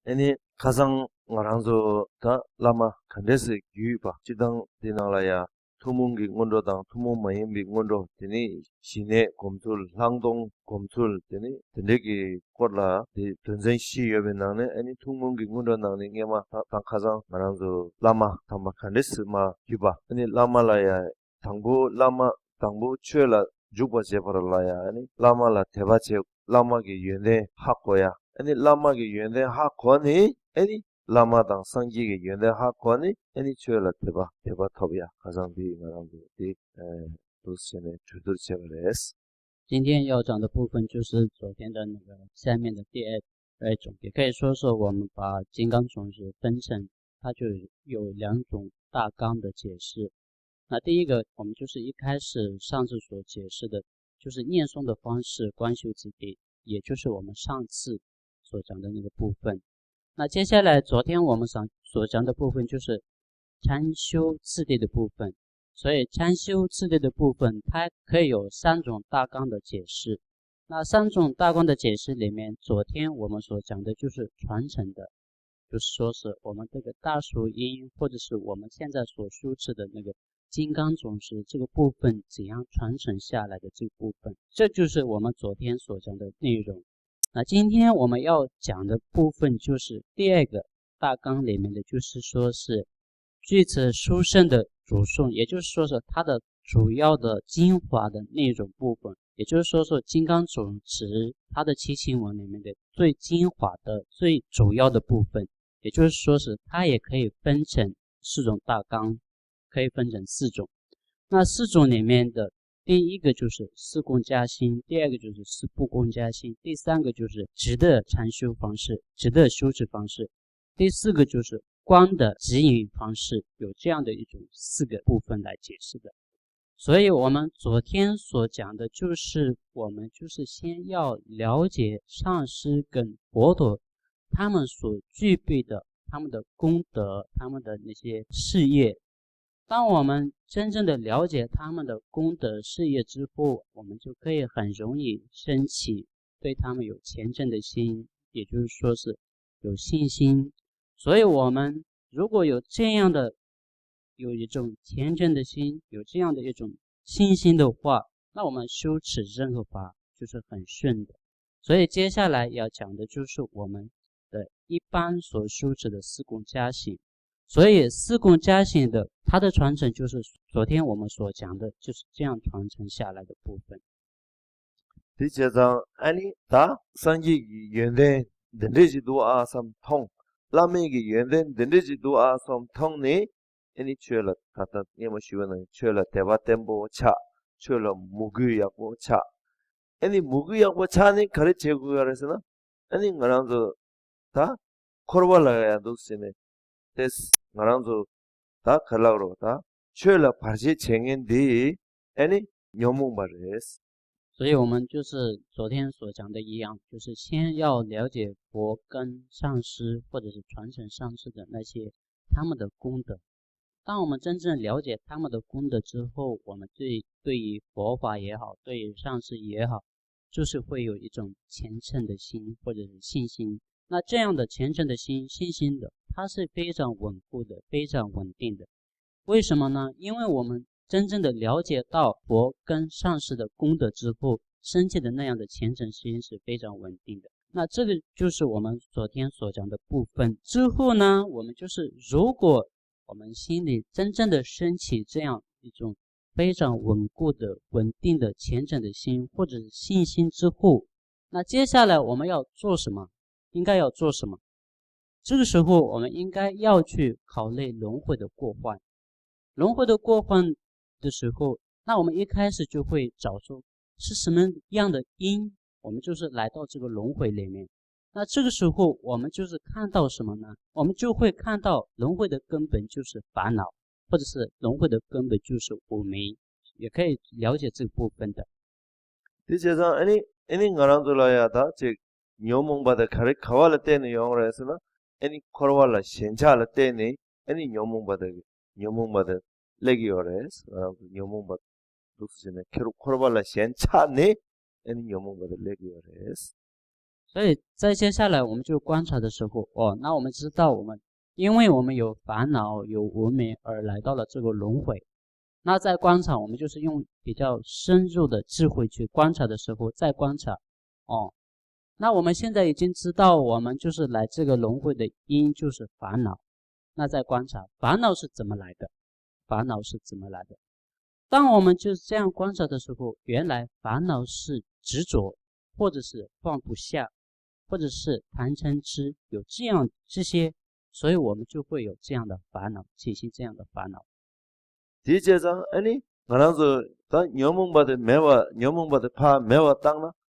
아니 가상 말한서 다 라마 칸데스 유바 지당 디나라야 투문기 원로당 투문마임비 원로 되니 시내 검술 항동 검술 되니 되게 꼴라 디 전전시 여변나네 아니 투문기 원로나네 게마 가상 말한서 라마 담마 칸데스 마 유바 아니 라마라야 당부 라마 당부 추엘라 주바 제버라야 아니 라마라 대바체 라마게 연대 학고야 아니 라마게 연대 학고니 아니 라마당 상기게 연대 학고니 아니 추엘라 대바 톱이야 가장 비가랑디 도스네 주들 제버레스 今天要讲的部分就是昨天的那个下面的第二种，也可以说是我们把金刚种子分成，它就有两种大纲的解释。那第一个，我们就是一开始上次所解释的，就是念诵的方式，观修次第，也就是我们上次所讲的那个部分。那接下来昨天我们所讲的部分就是参修次第的部分。所以参修次第的部分，它可以有三种大纲的解释。那三种大纲的解释里面，昨天我们所讲的就是传承的，就是说是我们这个大属音，或者是我们现在所修持的那个金刚种子这个部分怎样传承下来的这个部分，这就是我们昨天所讲的内容。那今天我们要讲的部分就是第二个大纲里面的，就是说是句子殊胜的主诵，也就是说是它的主要的精华的那种部分，也就是说是金刚种子它的七情文里面的最精华的最主要的部分，也就是说是它也可以分成四种大纲，可以分成四种。那四种里面的第一个就是四供加心，第二个就是四不供加心，第三个就是直的禅修方式，直的修持方式，第四个就是光的指引方式，有这样的一种四个部分来解释的。所以我们昨天所讲的就是我们就是先要了解上师跟佛陀他们所具备的他们的功德，他们的那些事业。当我们真正的了解他们的功德事业之后，我们就可以很容易升起对他们有虔诚的心，也就是说是有信心。所以我们如果有这样的有一种虔诚的心，有这样的一种信心的话，那我们修持任何法就是很顺的。所以接下来要讲的就是我们的一般所修持的四供加行。所以四供加行的它的传承就是昨天我们所讲的就是这样传承下来的部分。第七章아니 다 상기기 연대 덴데지도 아삼통 라메기 연대 덴데지도 아삼통네 애니 추엘라 타타 니모 시원은 추엘라 대바템보 차 추엘라 무구약보 차 애니 무구약보 차니 가르치고 그래서는 애니 ngaranzo 다 코르발라야 독시네 데스 ngaranzo 다 갈라로 다 추엘라 바지 쟁인디 애니 녀몽바레스。所以我们就是昨天所讲的一样，就是先要了解佛跟上师或者是传承上师的那些他们的功德。当我们真正了解他们的功德之后，我们对于佛法也好，对于上师也好，就是会有一种虔诚的心或者是信心。那这样的虔诚的心、信心的，它是非常稳固的、非常稳定的。为什么呢？因为我们真正的了解到佛跟上师的功德之后，升起的那样的虔诚心是非常稳定的。那这个就是我们昨天所讲的部分。之后呢，我们就是如果我们心里真正的升起这样一种非常稳固的、稳定的虔诚的心或者是信心之后，那接下来我们要做什么？应该要做什么？这个时候我们应该要去考虑轮回的过患。轮回的过患的时候，那我们一开始就会找出是什么样的因，我们就是来到这个轮回里面。那这个时候我们就是看到什么呢？我们就会看到轮回的根本就是烦恼，或者是轮回的根本就是无明，也可以了解这个部分的。第七章아니 ngaranzula야다 즉 녀몽바다 가르 가왈라 때는 영어로 해서는 아니 코르왈라 신차라 때니 아니 녀몽바다 레기오레스 녀몽바다 독스네 케로 코르발라 신차네 아니 녀몽바다 레기오레스 所以在接下来我们就观察的时候，那我们知道因为我们有烦恼有无明而来到了这个轮回。那在观察，我们就是用比较深入的智慧去观察的时候，再观察，那我们现在已经知道，我们就是来这个轮回的因就是烦恼。那再观察，烦恼是怎么来的？烦恼是怎么来的？当我们就是这样观察的时候，原来烦恼是执着，或者是放不下，或者是贪嗔痴，有这些，所以我们就会有这样的烦恼，起心这样的烦恼。디제장 아니 나라서 다 녀몽바데 매와 녀몽바데 파 매와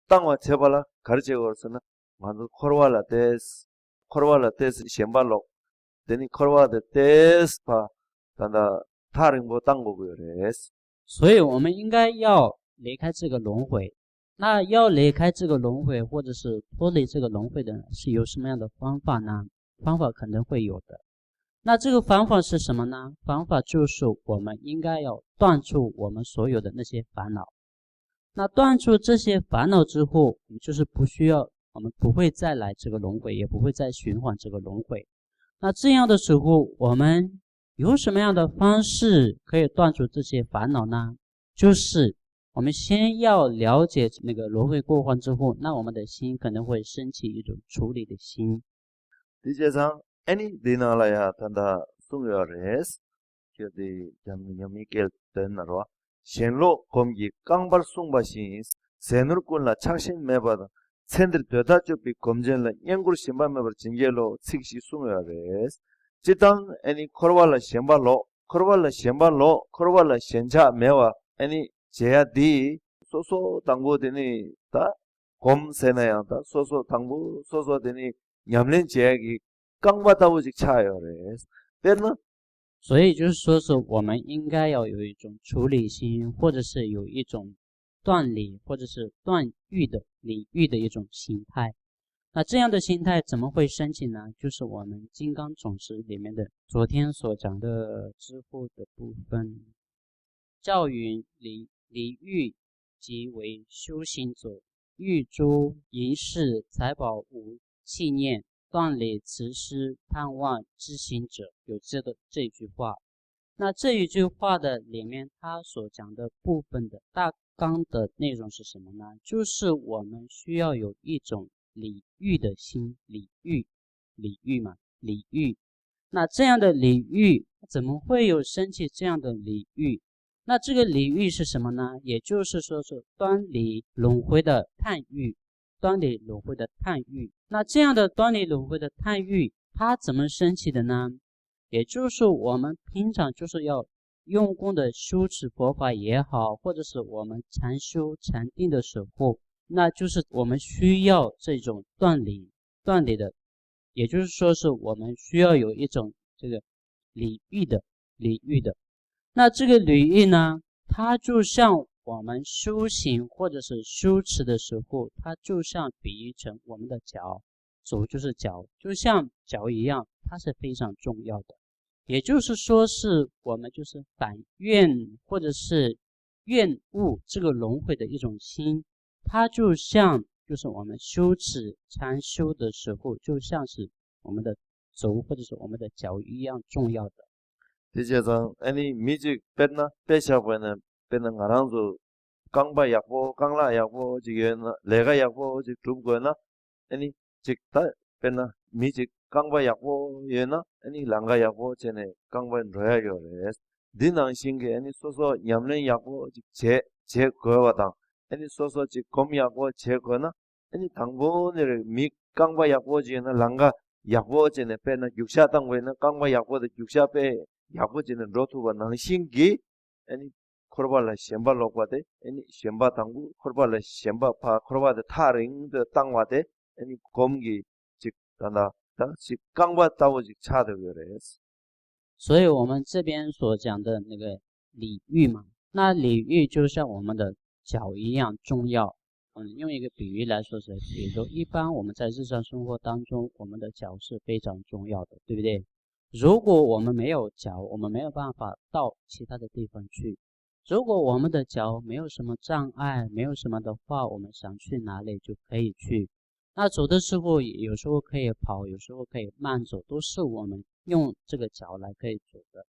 땅와 제발라 가르치고서는 만도 코르왈라 데스 셴발로 데니 코르와데 데스 파 단다 타링보 땅고고요레스 所以我们应该要离开这个轮回。那要离开这个轮回，或者是脱离这个轮回的，是有什么样的方法呢？方法可能会有的。那这个方法是什么呢？方法就是我们应该要断除我们所有的那些烦恼。那断除这些烦恼之后，我们就是我们不会再来这个轮回，也不会再循环这个轮回。那这样的时候，我们有什么样的方式可以断除这些烦恼呢？就是我们先要了解那个轮回过患之后，那我们的心可能会升起一种处理的心。디제장 아니 디나라야 단다 숭여레스 그디 잠미미켈 된나로 셴로 검기 깡발 숭바신 세누르꾼라 착신 매바다 챈들 되다쪽비 검전라 연구를 심반매버 징계로 칙시 숭여레스 지당 아니 코르발라 셴발로 코르발라 셴자 매와 아니 제야디 소소 당고되니 다 곰세나야다 소소 당부 소소되니 냠len 제약이 깡바다우직 차요레스 때는 所以就是说是我们应该要有一种处理心，或者是有一种断理或者是断欲的理欲的一种心态。那这样的心态怎么会升起呢？就是我们金刚总识里面的昨天所讲的知乎的部分，教云理欲即为修行者，欲诸淫饰财宝无弃念，断理慈施盼望之行者，有这句话。那这一句话的里面，他所讲的部分的大纲的内容是什么呢？就是我们需要有一种礼欲的心，礼欲嘛，礼欲。那这样的礼欲怎么会有升起这样的礼欲？那这个礼欲是什么呢？也就是说是端离轮回的贪欲，端离轮回的贪欲。那这样的端离轮回的贪欲，它怎么升起的呢？也就是我们平常就是要用功的修持佛法也好，或者是我们禅修禅定的时候，那就是我们需要这种断离的，也就是说是我们需要有一种这个礼欲的。那这个礼欲呢，它就像我们修行或者是修持的时候，它就像比喻成我们的脚，手就是脚，就像脚一样，它是非常重要的。也就是说是我们就是反怨或者是厌恶这个轮回的一种心，它就像就是我们修持禅修的时候，就像是我们的手或者是我们的脚一样重要的。디제장 아니 미직 뺐나 빼샤보는 빼는 가랑조 깡바 약보 깡라 약보 지게나 레가 약보 지 룹거나 아니 직다 뺐나 미직 깡바 약보 예나 아니 랑가 약보 제네 깡바 로야요레스 디낭신게 아니 소소 냠len 약보 제 거와당 아니 소소 지 검 약보 제 거나 아니 당보를 미 깡바 약보 지나 랑가 약보 제네 빼나 육샤 당고에는 깡바 약보의 육샤 빼 야부지는 로투가 나는 신기 아니 코르발라 셴발로과데 아니 셴바 당구 코르발라 셴바파 코르바데 타링的땅와데 아니 검기 즉 다나 즉 강바 따오직 차더거레스 所以我们这边所讲的那个礼欲嘛，那礼欲就像我们的脚一样重要。用一个比喻来说是，比如说一般我们在日常生活当中，我们的脚是非常重要的，对不对？如果我们没有脚，我们没有办法到其他的地方去。如果我们的脚没有什么障碍，没有什么的话，我们想去哪里就可以去。那走的时候有时候可以跑，有时候可以慢走，都是我们用这个脚来可以走的。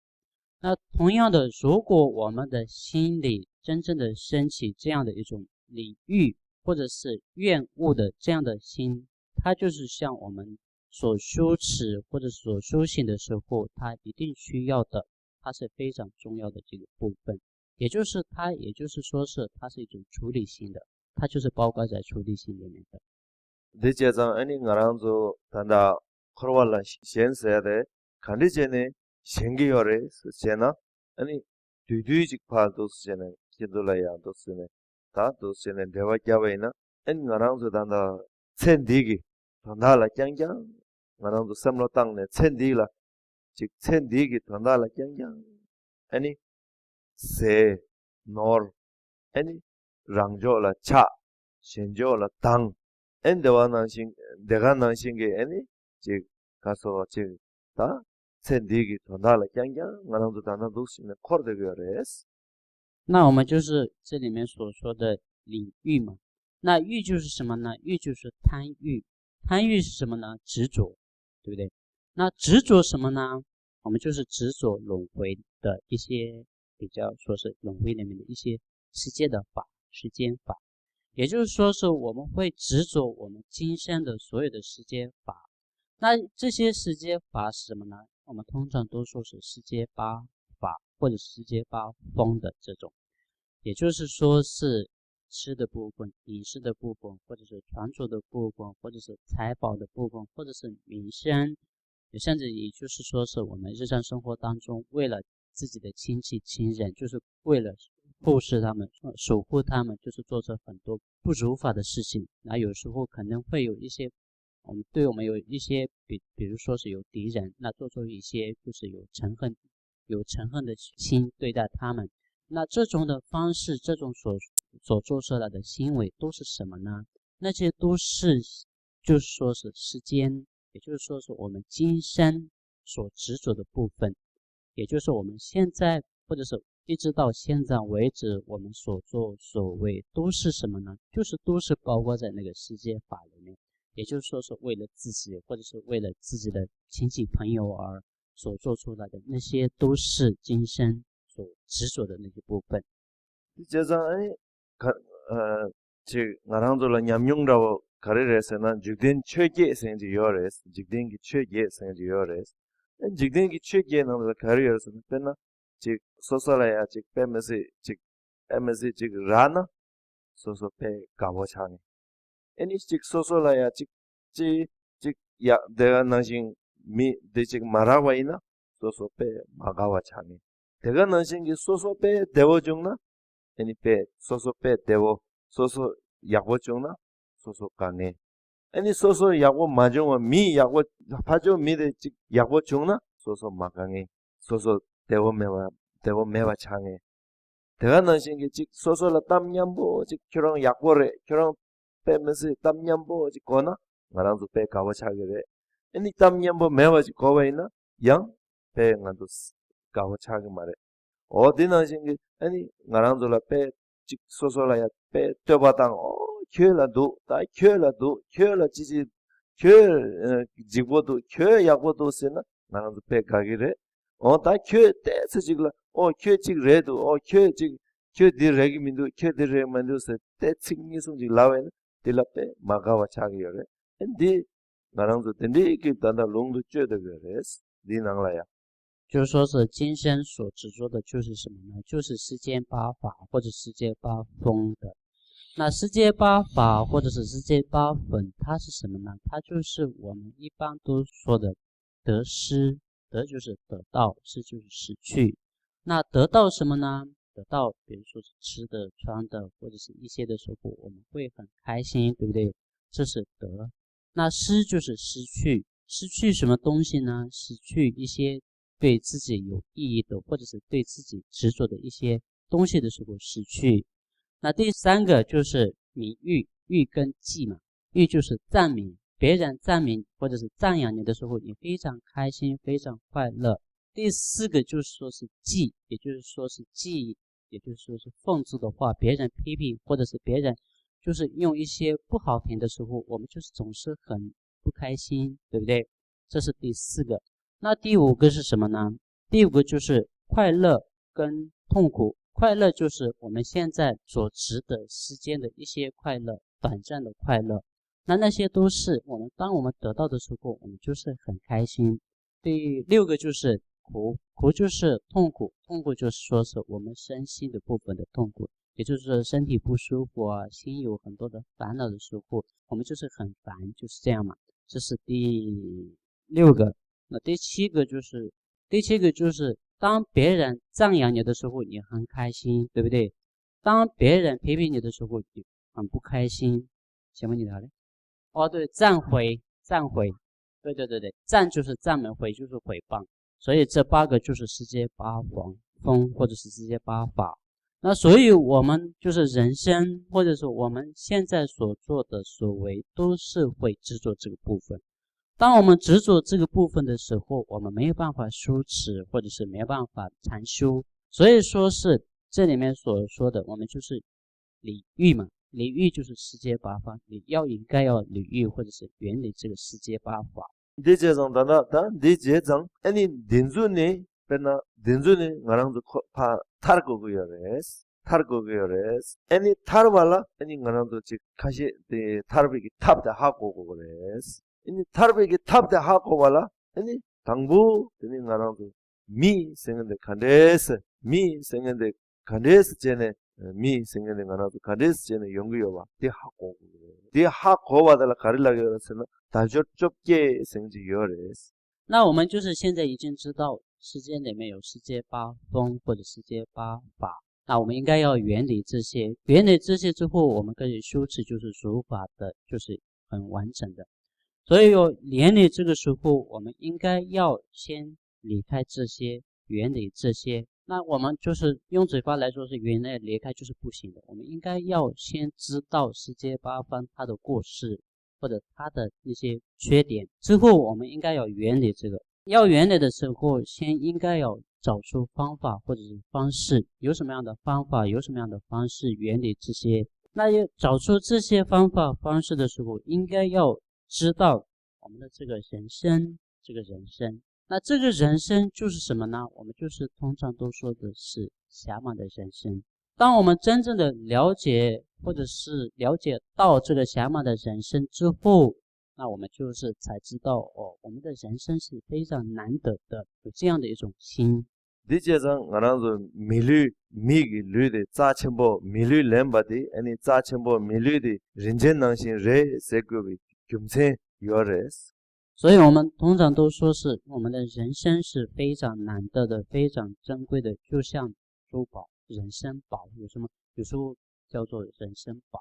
那同样的，如果我们的心里真正的升起这样的一种礼欲或者是厌恶的这样的心，它就是像我们所修持或者所修行的时候，它一定需要的，它是非常重要的这个部分。也就是说是它是一种处理性的，它就是包括在处理性里面的。대제장 아니 ngaranzo tanda khorwala sensede khandijene shengiyore sena 아니 düdücik paldos sene kidulaya dosene ta dosene dewa kyawaina en ngaranzo tanda tsendigi tandala kyangkyang ngaranzo samlo tangne tsendigla chik tsendigi tandala kyangkyang 아니 se nor 아니 rangjola cha shenjola tang 엔데와 난신 내가 난신 게 아니 즉 가서 즉다 샌디기 돈달라 짱짱 나랑도 다나도 쓰는 코르데거레스 那我们就是这里面所说的领域嘛。那欲就是什么呢？欲就是贪欲，贪欲是什么呢？执着，对不对？那执着什么呢？我们就是执着轮回的一些比较说是轮回里面的一些世界的法、世间法。也就是说是我们会执着我们今生的所有的世间法。那这些世间法是什么呢？我们通常都说是世间八法或者世间八风的这种，也就是说是吃的部分、饮食的部分，或者是传说的部分，或者是财宝的部分，或者是名声，甚至也就是说是我们日常生活当中为了自己的亲戚亲人，就是为了护持他们、守护他们，就是做出很多不如法的事情。那有时候可能会有一些，对我们有一些比如说是有敌人，那做出一些就是有嗔恨的心对待他们。那这种的方式，这种所做出来的行为都是什么呢？那些都是就是说是世间，也就是说是我们今生所执着的部分，也就是我们现在或者是一直到现在为止，我们所作所为都是什么呢？就是都是包括在那个世界法里面，也就是说是为了自己或者是为了自己的亲戚朋友而所做出来的，那些都是今生所执着的那些部分。 제장 아니 즉 나랑도라 냠용라고 가르레스나 죽된 최계 생지 요레스 죽된기 최계 생지 요레스 죽된기 최계는 가르레스 때나 즉 소설이야 즉 페메시 즉 에메시 즉 라나 소소페 가보차니 애니 즉 소설이야 즉야 내가 나신 미 대직 말하와이나 소소페 마가와차니 내가 나신 게 소소페 대워중나 애니 페 소소페 대워 소소 야고중나 소소 가네 애니 소소 야고 마중와 미 야고 파조 미데 직 야고중나 소소 마강에 소소 대워 메와 창에 대가 나신 게직 소소라 땀냠보 직 결혼 약고래 결혼 빼면서 땀냠보 직 거나 나랑도 빼 가고 차게래 애니 땀냠보 메와 직 거와이나 양 빼가도 가고 차게 말해 어디 나신 게 아니 나랑도라 빼 직 소소라야 빼 떠바당 켜라도 다 켜라 지지 켜 지고도 켜 야고도 세나 나랑도 빼 가게래 다 켜 때서 지글라 켜직 레도 켜직 켜디 레기민도 켜디 레만도서 때칭이 송지 라웨나 딜라페 마가와 차기요래 근데 나랑도 근데 이게 단다 롱도 쬐더 그래스 니낭라야 就是说是今生所执着的就是什么呢？就是世间八法或者世界八风的。那世界八法或者是世界八粉，它是什么呢？它就是我们一般都说的得失，得就是得到，失就是失去。那得到什么呢？得到，比如说是吃的、穿的，或者是一些的时候，我们会很开心，对不对？这是得。那失就是失去，失去什么东西呢？失去一些对自己有意义的，或者是对自己执着的一些东西的时候失去。那第三个就是名誉，誉跟忌嘛。誉就是赞美，别人赞美或者是赞扬你的时候，你非常开心，非常快乐。第四个就是说是忌，也就是说是讽刺的话，别人批评或者是别人就是用一些不好听的时候，我们就是总是很不开心，对不对？这是第4个。那第5个是什么呢？第5个就是快乐跟痛苦。快乐就是我们现在所值得时间的一些快乐，短暂的快乐。那些都是当我们得到的时候，我们就是很开心。第6个就是苦，苦就是痛苦，痛苦就是说是我们身心的部分的痛苦，也就是身体不舒服啊，心有很多的烦恼的时候，我们就是很烦，就是这样嘛。这是第6个。那第7个就是当别人赞扬你的时候，你很开心，对不对？当别人批评你的时候，你很不开心。请问你哪里？对，赞回，对，赞就是赞美，回就是诽谤，所以这8个就是世界8风，或者是世界8法。那所以我们就是人生，或者说我们现在所做的所为，都是会执着这个部分。当我们执着这个部分的时候，我们没有办法修持，或者是没有办法禅修。所以说是这里面所说的，我们就是理欲嘛。理欲就是世界8法，你应该要理欲，或者是远离这个世界8法。디제장 다다 디제장 아니 딘주니 베나 딘주니 나랑도 파 타르고고요레스 아니 타르발라 아니 나랑도 지 카시 데 타르비기 탑다 하고 그레스 아니 타르비기 탑다 하고 발라 아니 당부 드니 나랑도 미 생근데 칸데스 제네 미 생근데 나랑도 칸데스 제네 연구요바 디 하고 바달라 가릴라게 그랬으나那我们就是现在已经知道世界里面有世界8风或者世界8法，那我们应该要远离这些，远离这些之后，我们可以修持就是如法的，就是很完整的。所以远离这个时候，我们应该要先离开这些，远离这些。那我们就是用嘴巴来说是远离离开就是不行的，我们应该要先知道世界8方它的过失，或者它的一些缺点，之后我们应该要远离这个。要远离的时候，先应该要找出方法或者是方式，有什么样的方法，有什么样的方式远离这些。那要找出这些方法方式的时候，应该要知道我们的这个人生，那这个人生就是什么呢？我们就是通常都说的是暇满的人生。当我们真正的了解，或者是了解到这个暇满的人生之后，那我们就是才知道我们的人生是非常难得的，有这样的一种心。디제장 나랑도 미기 류데 짜첨보 밀류 렘바디 아니 짜첨보 밀류디 린젠낭신 레 세고비 금세 요레스。所以我们通常都说是我们的人生是非常难得的，非常珍贵的，就像珠宝、人参宝，有时候叫做人参宝。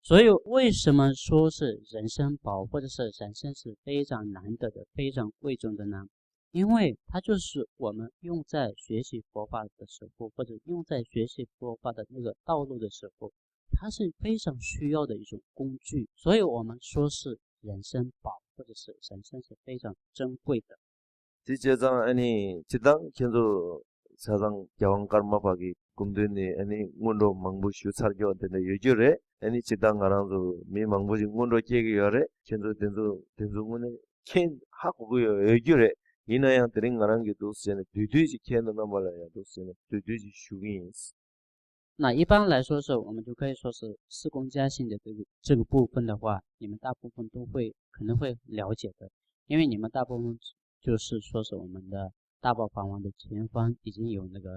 所以为什么说是人参宝，或者是人参是非常难得的、非常贵重的呢？因为它就是我们用在学习佛法的时候，或者用在学习佛法的那个道路的时候，它是非常需要的一种工具。所以我们说是人参宝，或者是人参是非常珍贵的。디제장 아니 지당 견도 사상 야왕카르마바기 꿈드니 아니 문로 망부슈 살겨 되네 요저레 아니 지당 가랑도 미 망부지 문로 깨기 요레 견도 된조문에 켄 하고고요 요저레 이나양 드린 가랑게 도스네 뒤뒤지 켄도 넘발아야 도스네 뒤뒤지 슈긴스。那一般来说是我们就可以说是四供加性的这个部分的话，你们大部分都可能会了解的，因为你们大部分就是说是我们的大宝法王的前方已经有那个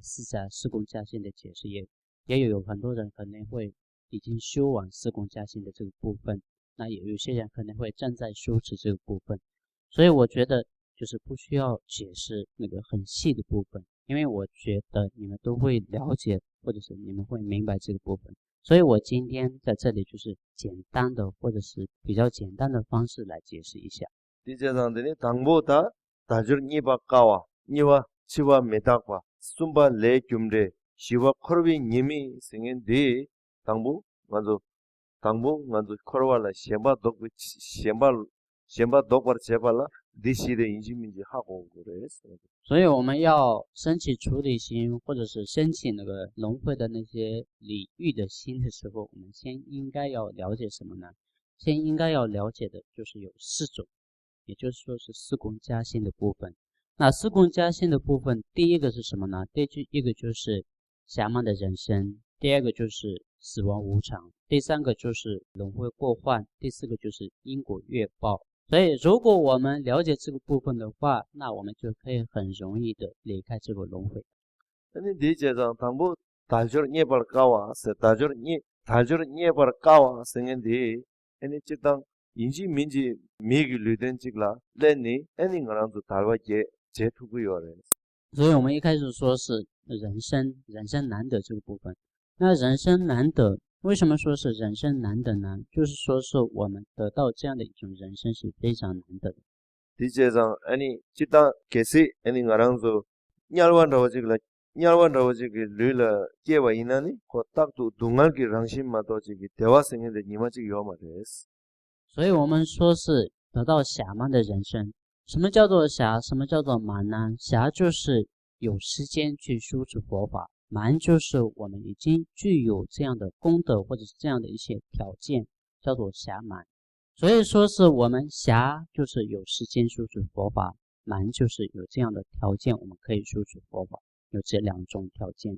四供加性的解释，也有很多人可能会已经修完四供加性的这个部分，那也有些人可能会正在修持这个部分，所以我觉得就是不需要解释那个很细的部分，因为我觉得你们都会了解，或者是你们会明白这个部分，所以我今天在这里就是简单的或者是比较简单的方式来解释一下。디제장들이 당보다 다줄 니바까와 니와 치와 메닥과 숨바 레 뀨레 시와 커비 님이 생인데 당부 먼저 코르발라 셴바 독버 제발라 디시의 인지민지 하고 그랬어. 所以我们要升起处理心，或者是升起那个轮回的那些礼遇的心的时候，我们先应该要了解什么呢？先应该要了解的就是有4种，也就是说是四供加心的部分。那四供加心的部分，第一个是什么呢？第一个就是暇满的人生，第二个就是死亡无常，第三个就是轮回过患，第四个就是因果业报。所以如果我们了解这个部分的话，那我们就可以很容易的离开这个轮回。 아니 디제장 당부 달저 니벌 까와 세 달저 니벌 까와 생인디 아니 지당 인지민지 미기 르된 찍라 레니 아니 거랑도 달와게 제투고요래. 所以我们一开始说是人生难得这个部分。那人生难得，为什么说是人生难得呢？就是说是我们得到这样的一种人生是非常难得的。 디제장 아니 지당 게시 아니 거랑도 냐르완다고 찍라 냐르완다고 찍기 르라 깨와 이나니 고 딱도 동알기 랑심마도 찍기 대화 생인데 니마지 요마데스. 所以我们说是得到暇满的人生。什么叫做暇？什么叫做满呢？暇就是有时间去输出佛法，满就是我们已经具有这样的功德或者是这样的一些条件，叫做暇满。所以说是我们暇就是有时间输出佛法，满就是有这样的条件，我们可以输出佛法，有这2种条件。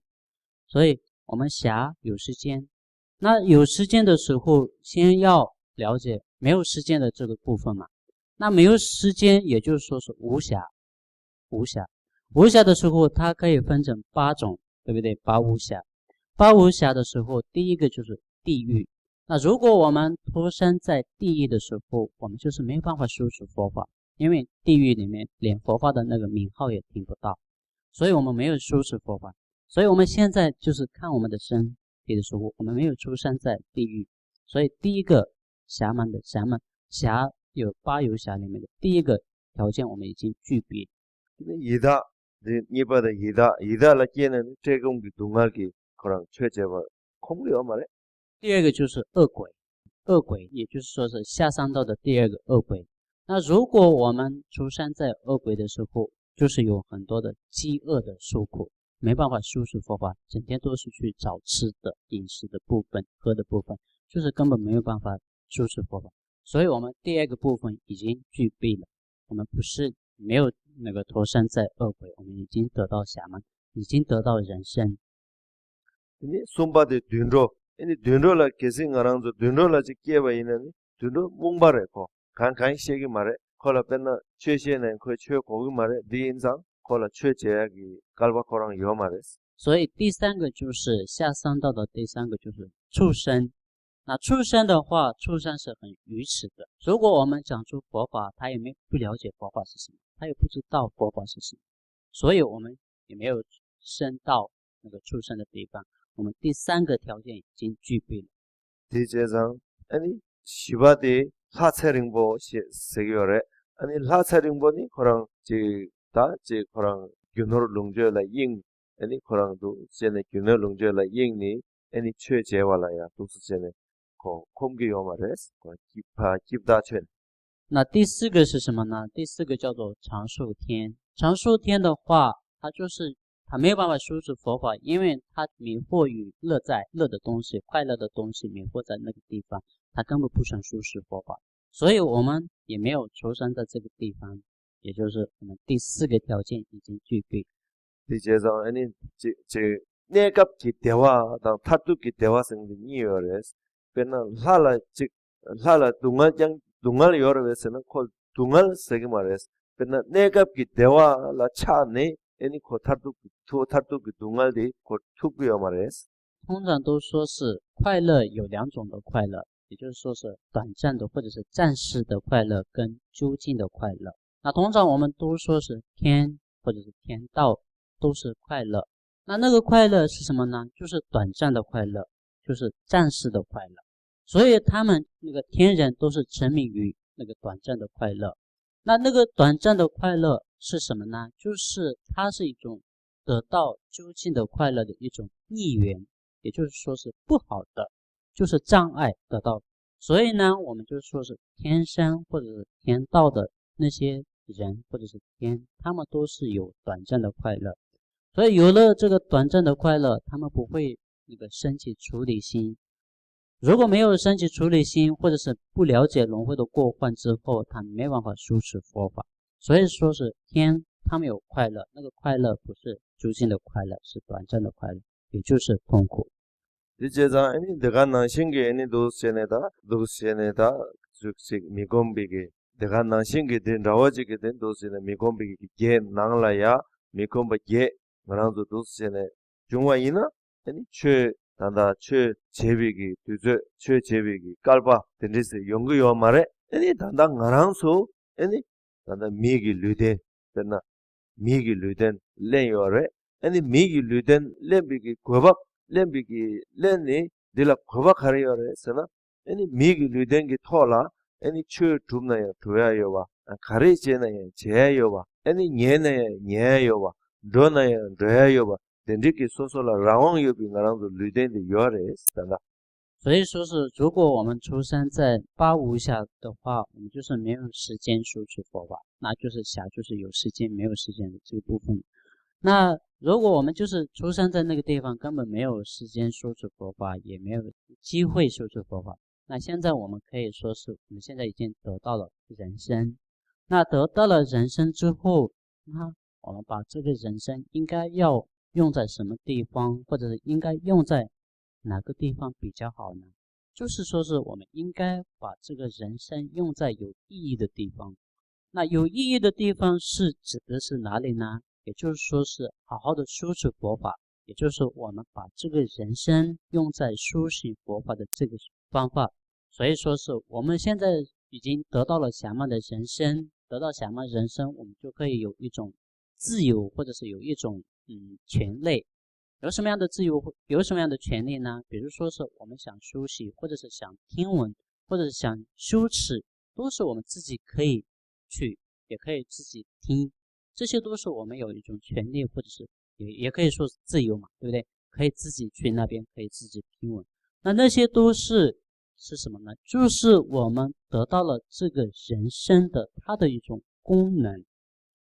所以我们暇有时间，那有时间的时候，先要了解没有时间的这个部分嘛。那没有时间，也就是说是无暇。无暇的时候，它可以分成8种，对不对？8无暇。8无暇的时候，第一个就是地狱。那如果我们脱身在地狱的时候，我们就是没有办法输出佛法，因为地狱里面连佛法的那个名号也听不到，所以我们没有输出佛法。所以我们现在就是看我们的身体的时候，我们没有出生在地狱。所以第一个暇满的暇有8有暇里面的第一个条件我们已经具备。 이다 니바다 이다라 깨는 제공기 동알기 거랑 최제바 콩리어 말에. 第二个就是恶鬼，恶鬼也就是说是下三道的第2个恶鬼。那如果我们出生在恶鬼的时候，就是有很多的饥饿的受苦，没办法输出佛法，整天都是去找吃的饮食的部分喝的部分，就是根本没有办法输出佛法。所以我们第2个部分已经具备了，我们不是没有那个投身在恶鬼，我们已经得到暇满，已经得到人生。 니 손바데 듄로 아니 듄로라 게싱아랑도 듄로라 지께바 이나니 듄로 몽바레고 간간 시기 말에 콜라 벤나 최시에는 그 최고기 말에 디인상 콜라 최제약이 갈바 코랑 요 말레스. 所以第3个就是下三道的第3个就是畜生。那畜生的话，畜生是很愚痴的。如果我们讲出佛法，他也不了解佛法是什么，他也不知道佛法是什么，所以我们也没有升到那个畜生的地方。我们第3个条件已经具备了。 디제장 아니 시바데 하체링보 세교레 아니 하체링보니 코랑 제 코랑 균노르 롱제라 잉 아니 코랑도 제네 균노르 롱제라 잉니 아니 최제와라야 도스제네 고 콤기요 말레스 고 기다첸. 那第4个是什么呢？第4个叫做长寿天。长寿天的话，它就是他没有办法输出佛法，因为他迷惑于乐的东西，快乐的东西迷惑在那个地方，他根本不想输出佛法，所以我们也没有出生在这个地方，也就是我们第4个条件已经具備。디제장 아니 제 내갑기 대화당 타투기 대화생이 니어레스 베나 할라 동알 여러에서는 콜 동알 세기 말레스 베나 내갑기 대화라 차네 애니 코 타투기 동알디 코 투기요 말레스. 通常都说是快乐有2种的快乐，也就是说是短暂的或者是暂时的快乐跟究竟的快乐。那通常我们都说是天或者是天道都是快乐，那个快乐是什么呢？就是短暂的快乐，就是暂时的快乐。所以他们那个天人都是沉迷于那个短暂的快乐。那个短暂的快乐是什么呢？就是它是一种得到究竟的快乐的一种逆缘，也就是说是不好的，就是障碍得到。所以呢，我们就说是天生或者是天道的那些人或者是天，他们都是有短暂的快乐，所以有了这个短暂的快乐，他们不会那个升起处理心。如果没有升起处理心，或者是不了解轮回的过患之后，他没办法修持佛法。所以说是天，他们有快乐，那个快乐不是究竟的快乐，是短暂的快乐，也就是痛苦。이제자 아니 내가 나신게 아니 도세네다 즉시 미곰비게 내가 나신게 된 라와지게 된 도세네 미곰비게 게 나라야 미곰비게 말한도 도세네 중화이나 아니 최 단다 최 제비기 두저 최 제비기 깔바 된리스 연구요 말에 아니 단다 나랑소 아니 단다 미기 르데 된나 미기 르덴 레요레 아니 미기 르덴 레비기 고박 lembi lenni dila khoba khariyo resana ani migi ludengi thola ani chu tumna ya tuya yoba khari chena ya cheya yoba ani nyena ya nyaya yoba dona ya doya yoba dendiki sosola rawang yobi ngarangzo ludendi yore standa。 所以说是，如果我们出生在八无暇的话，我们就是没有时间修持佛法，那就是暇，就是有时间没有时间的这个部分。那如果我们就是出生在那个地方，根本没有时间修持佛法，也没有机会修持佛法，那现在我们可以说是，我们现在已经得到了人生。那得到了人生之后，那我们把这个人生应该要用在什么地方，或者是应该用在哪个地方比较好呢？就是说是我们应该把这个人生用在有意义的地方。那有意义的地方是指的是哪里呢？也就是说是好好的修持佛法，也就是我们把这个人生用在修行佛法的这个方法。所以说是我们现在已经得到了暇满的人生，得到暇满人生，我们就可以有一种自由，或者是有一种权利。有什么样的自由，有什么样的权利呢？比如说是我们想休息，或者是想听闻，或者是想修持，都是我们自己可以去，也可以自己听。这些都是我们有一种权利，或者是也可以说是自由嘛，对不对？可以自己去那边，可以自己听闻。那些都是什么呢？就是我们得到了这个人生的它的一种功能。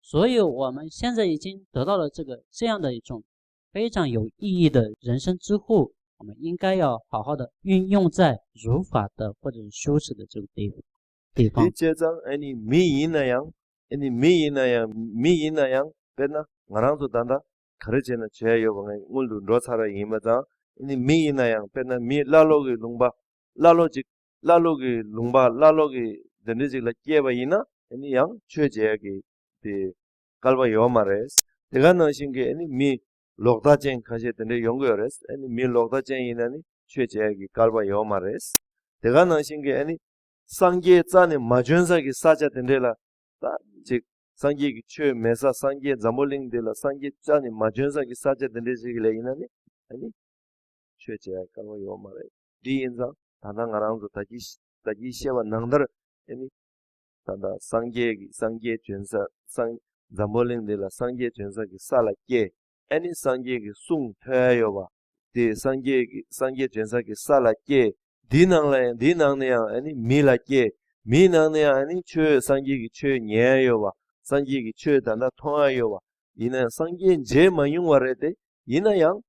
所以我们现在已经得到了这样的一种非常有意义的人生之后，我们应该要好好的运用在如法的或者是修持的这个地方。아니 미이나양 베나 나랑도 단다 가르제나 제요 방에 물도 로사라 이마다 아니 미이나양 베나 미 라로기 룽바 라로기 룽바 라로기 데니지라 깨바이나 아니 양 최제기 데 갈바 요마레스 내가 넣으신게 아니 미 록다쟁 가제던데 연구여레스 아니 미 록다쟁이나니 최제기 갈바 요마레스 내가 넣으신게 아니 상계 짠에 마준사기 사자던데라 즉 상계기 최 메사 상계 자몰링데라 상계 짠이 마준사기 사자던데지기래 이나니 아니 최제야 갈바 요마레 디인자 다낭아랑도 다지 시와 낭더 아니 다다 상계 전사 상 자몰링데라 상계 전사기 살라께 아니 상계기 숭 태요바 디 상계 전사기 살라께 디낭네야 아니 밀라께 미나네야 아니 최 상계기 최 녀요바 상계기 최 단다 통하요바 이나 상계 제 마용와레데 이나양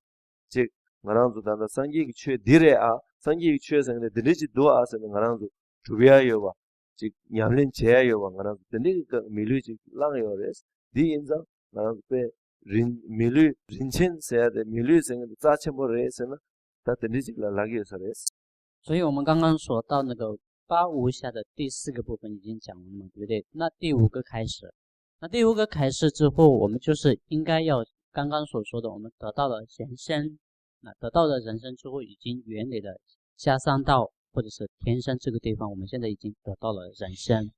즉 나랑도 단다 상계기 최 디레아 상계기 최 상데 드리지 도아서는 나랑도 주비아요바 즉 냠린 제야요바 나랑도 드니까 밀루지 랑요레스 디인자 나랑도 베 밀루 린첸 세야데 밀루 생데 자체모레스나 다 드니지 라라기요서레스。 所以我们刚刚说到那个八无暇的第4个部分已经讲完了，对不对？那第5个开始，那第5个开始之后，我们就是应该要刚刚所说的，我们得到了人生，那得到了人生之后，已经远离了下三道或者是天生这个地方，我们现在已经得到了人生。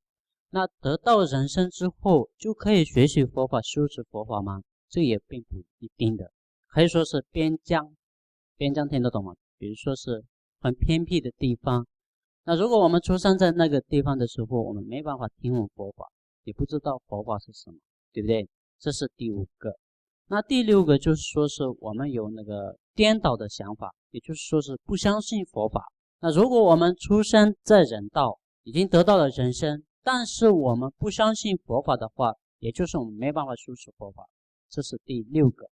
那得到人生之后，就可以学习佛法、修持佛法吗？这也并不一定的，可以说是边疆听得懂吗？比如说是很偏僻的地方，那如果我们出生在那个地方的时候，我们没办法听闻佛法，也不知道佛法是什么，对不对？这是第5个。那第6个就是说是我们有那个颠倒的想法，也就是说是不相信佛法。那如果我们出生在人道，已经得到了人生，但是我们不相信佛法的话，也就是我们没办法修持佛法，这是第6个。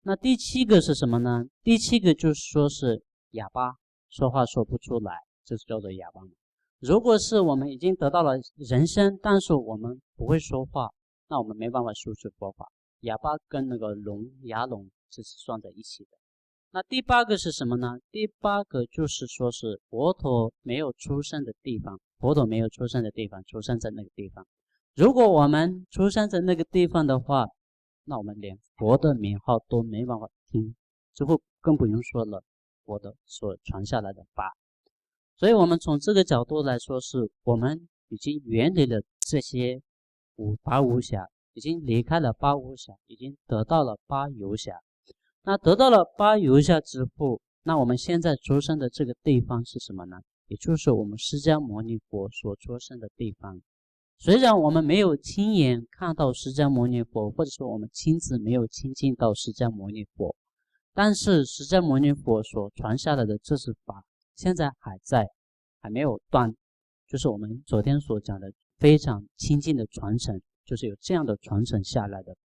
那第7个是什么呢？第7个就是说是哑巴，说话说不出来，这是叫做哑巴。如果是我们已经得到了人身，但是我们不会说话，那我们没办法修持佛法。哑巴跟那个哑聋这是算在一起的。那第8个是什么呢？第8个就是说是佛陀没有出生的地方，佛陀没有出生的地方，出生在那个地方。如果我们出生在那个地方的话，那我们连佛的名号都没办法听，之后更不用说了佛的所传下来的法。所以我们从这个角度来说，是我们已经远离了这些八无暇，已经离开了八无暇，已经得到了八有暇。那得到了八有暇之后，那我们现在出生的这个地方是什么呢？也就是我们释迦牟尼佛所出生的地方。虽然我们没有亲眼看到释迦牟尼佛，或者说我们亲自没有亲近到释迦牟尼佛，但是释迦牟尼佛所传下来的这是法，现在还在，还没有断，就是我们昨天所讲的非常亲近的传承，就是有这样的传承下来的。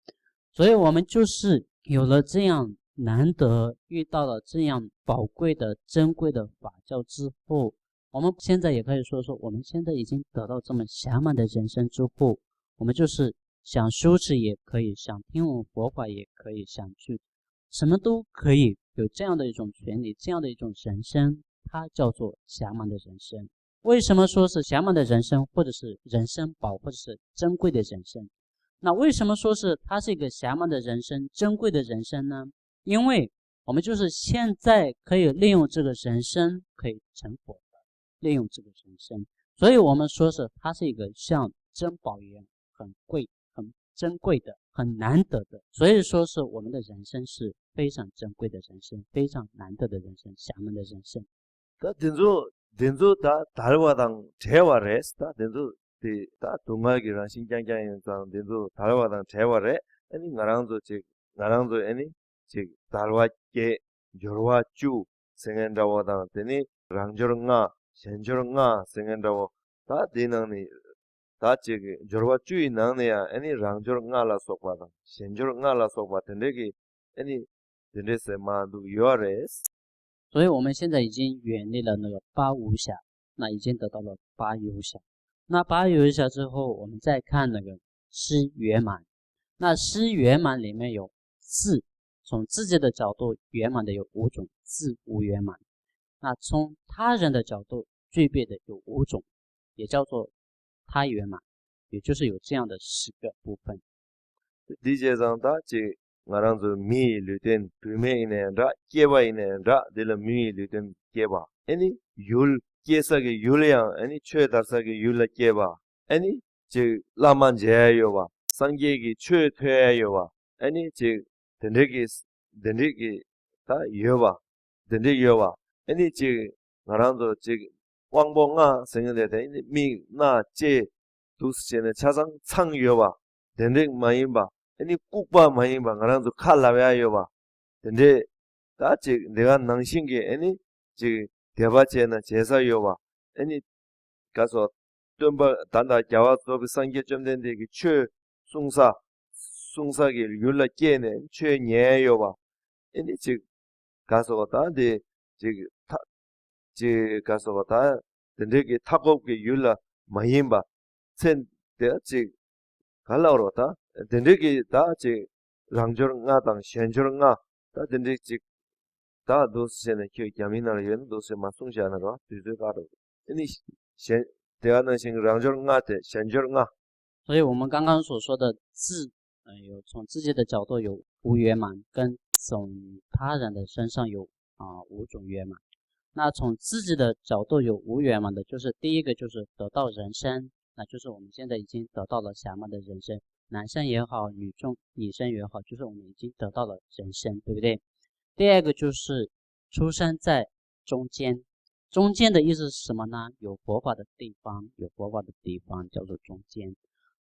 所以我们就是有了这样难得遇到了这样宝贵的珍贵的法教之后，我们现在也可以说我们现在已经得到这么暇满的人生之后，我们就是想修持也可以，想听闻佛法也可以，想去什么都可以，有这样的一种权利，这样的一种人生，它叫做暇满的人生。为什么说是暇满的人生，或者是人生宝，或者是珍贵的人生？那为什么说是它是一个暇满的人生，珍贵的人生呢？因为我们就是现在可以利用这个人生可以成佛的，利用这个人生，所以我们说是它是一个像珍宝一样很贵、很珍贵的、很难得的。所以说是我们的人生是非常珍贵的人生，非常难得的人生，暇满的人生。denzo da dalwadang thewares da denzo de da dungalgi ran sinjangjang yang denzo dalwadang theware ani ngarangzo ani che dalwa ke jorwa chu sengendawadang teni rangjornga shenjornga sengendawo da denangni da che jorwa chu inangne ya ani rangjornga la sokwadang shenjornga la sokwa tendegi ani dendese ma du yores。所以我们现在已经远离了那个八无暇，那已经得到了八有暇。那八有暇之后，我们再看那个施圆满。那施圆满里面有自，从自己的角度圆满的有5种，自无圆满。那从他人的角度具备的有5种，也叫做他圆满，也就是有这样的10个部分。第一章的这ngaranzo mi luten tume ine ra keba ine ra de la mi luten keba ani yul kesa ge yulyang ani chue darsa ge yul keba ani je laman je yo ba sangye ge chue thwe yo ba ani je dende ge ta yo ba dende yo ba ani je ngaranzo je wangbo nga sengde de mi na je dus je ne chasang chang yo ba dende mai ba 아니 국바 많이 봐 가랑도 칼라야요 봐 근데 다지 내가 낭신게 아니 지 대바체나 제사요 봐 아니 가서 덤바 단다 자와도 상계 좀 된데 이게 숭사게 율라 깨네 최 녀요 봐 아니 지 가서 다데 지 가서 다 근데 타고게 율라 많이 봐센 대지 갈라오로다 dendeki da che rangjor nga dang shenjor nga da dendeki da dos ne kyo yamina la yen dos ma sung ja na ro de ga ro ni shen de ga na shin rangjor nga de shenjor nga。 所以我们刚刚所说的自有从自己的角度有无圆满，跟从他人的身上有5种圆满。那从自己的角度有无圆满的，就是第一个就是得到人生，那就是我们现在已经得到了暇满的人生，男生也好，女生也好，就是我们已经得到了人生，对不对？第二个就是出生在中间，中间的意思是什么呢？有佛法的地方，有佛法的地方叫做中间。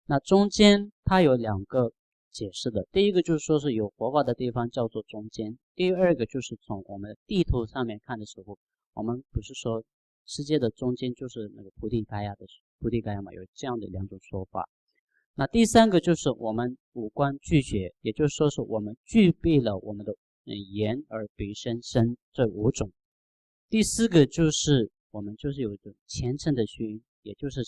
那中间它有2个解释的，第一个就是说是有佛法的地方叫做中间，第二个就是从我们的地图上面看的时候，我们不是说世界的中间就是那个菩提伽亚的菩提伽耶嘛，有这样的两种说法。那第三个就是我们五官具觉，也就是说是我们具备了我们的眼耳鼻身身这五种。第四个就是我们就是有一种虔诚的心，也就是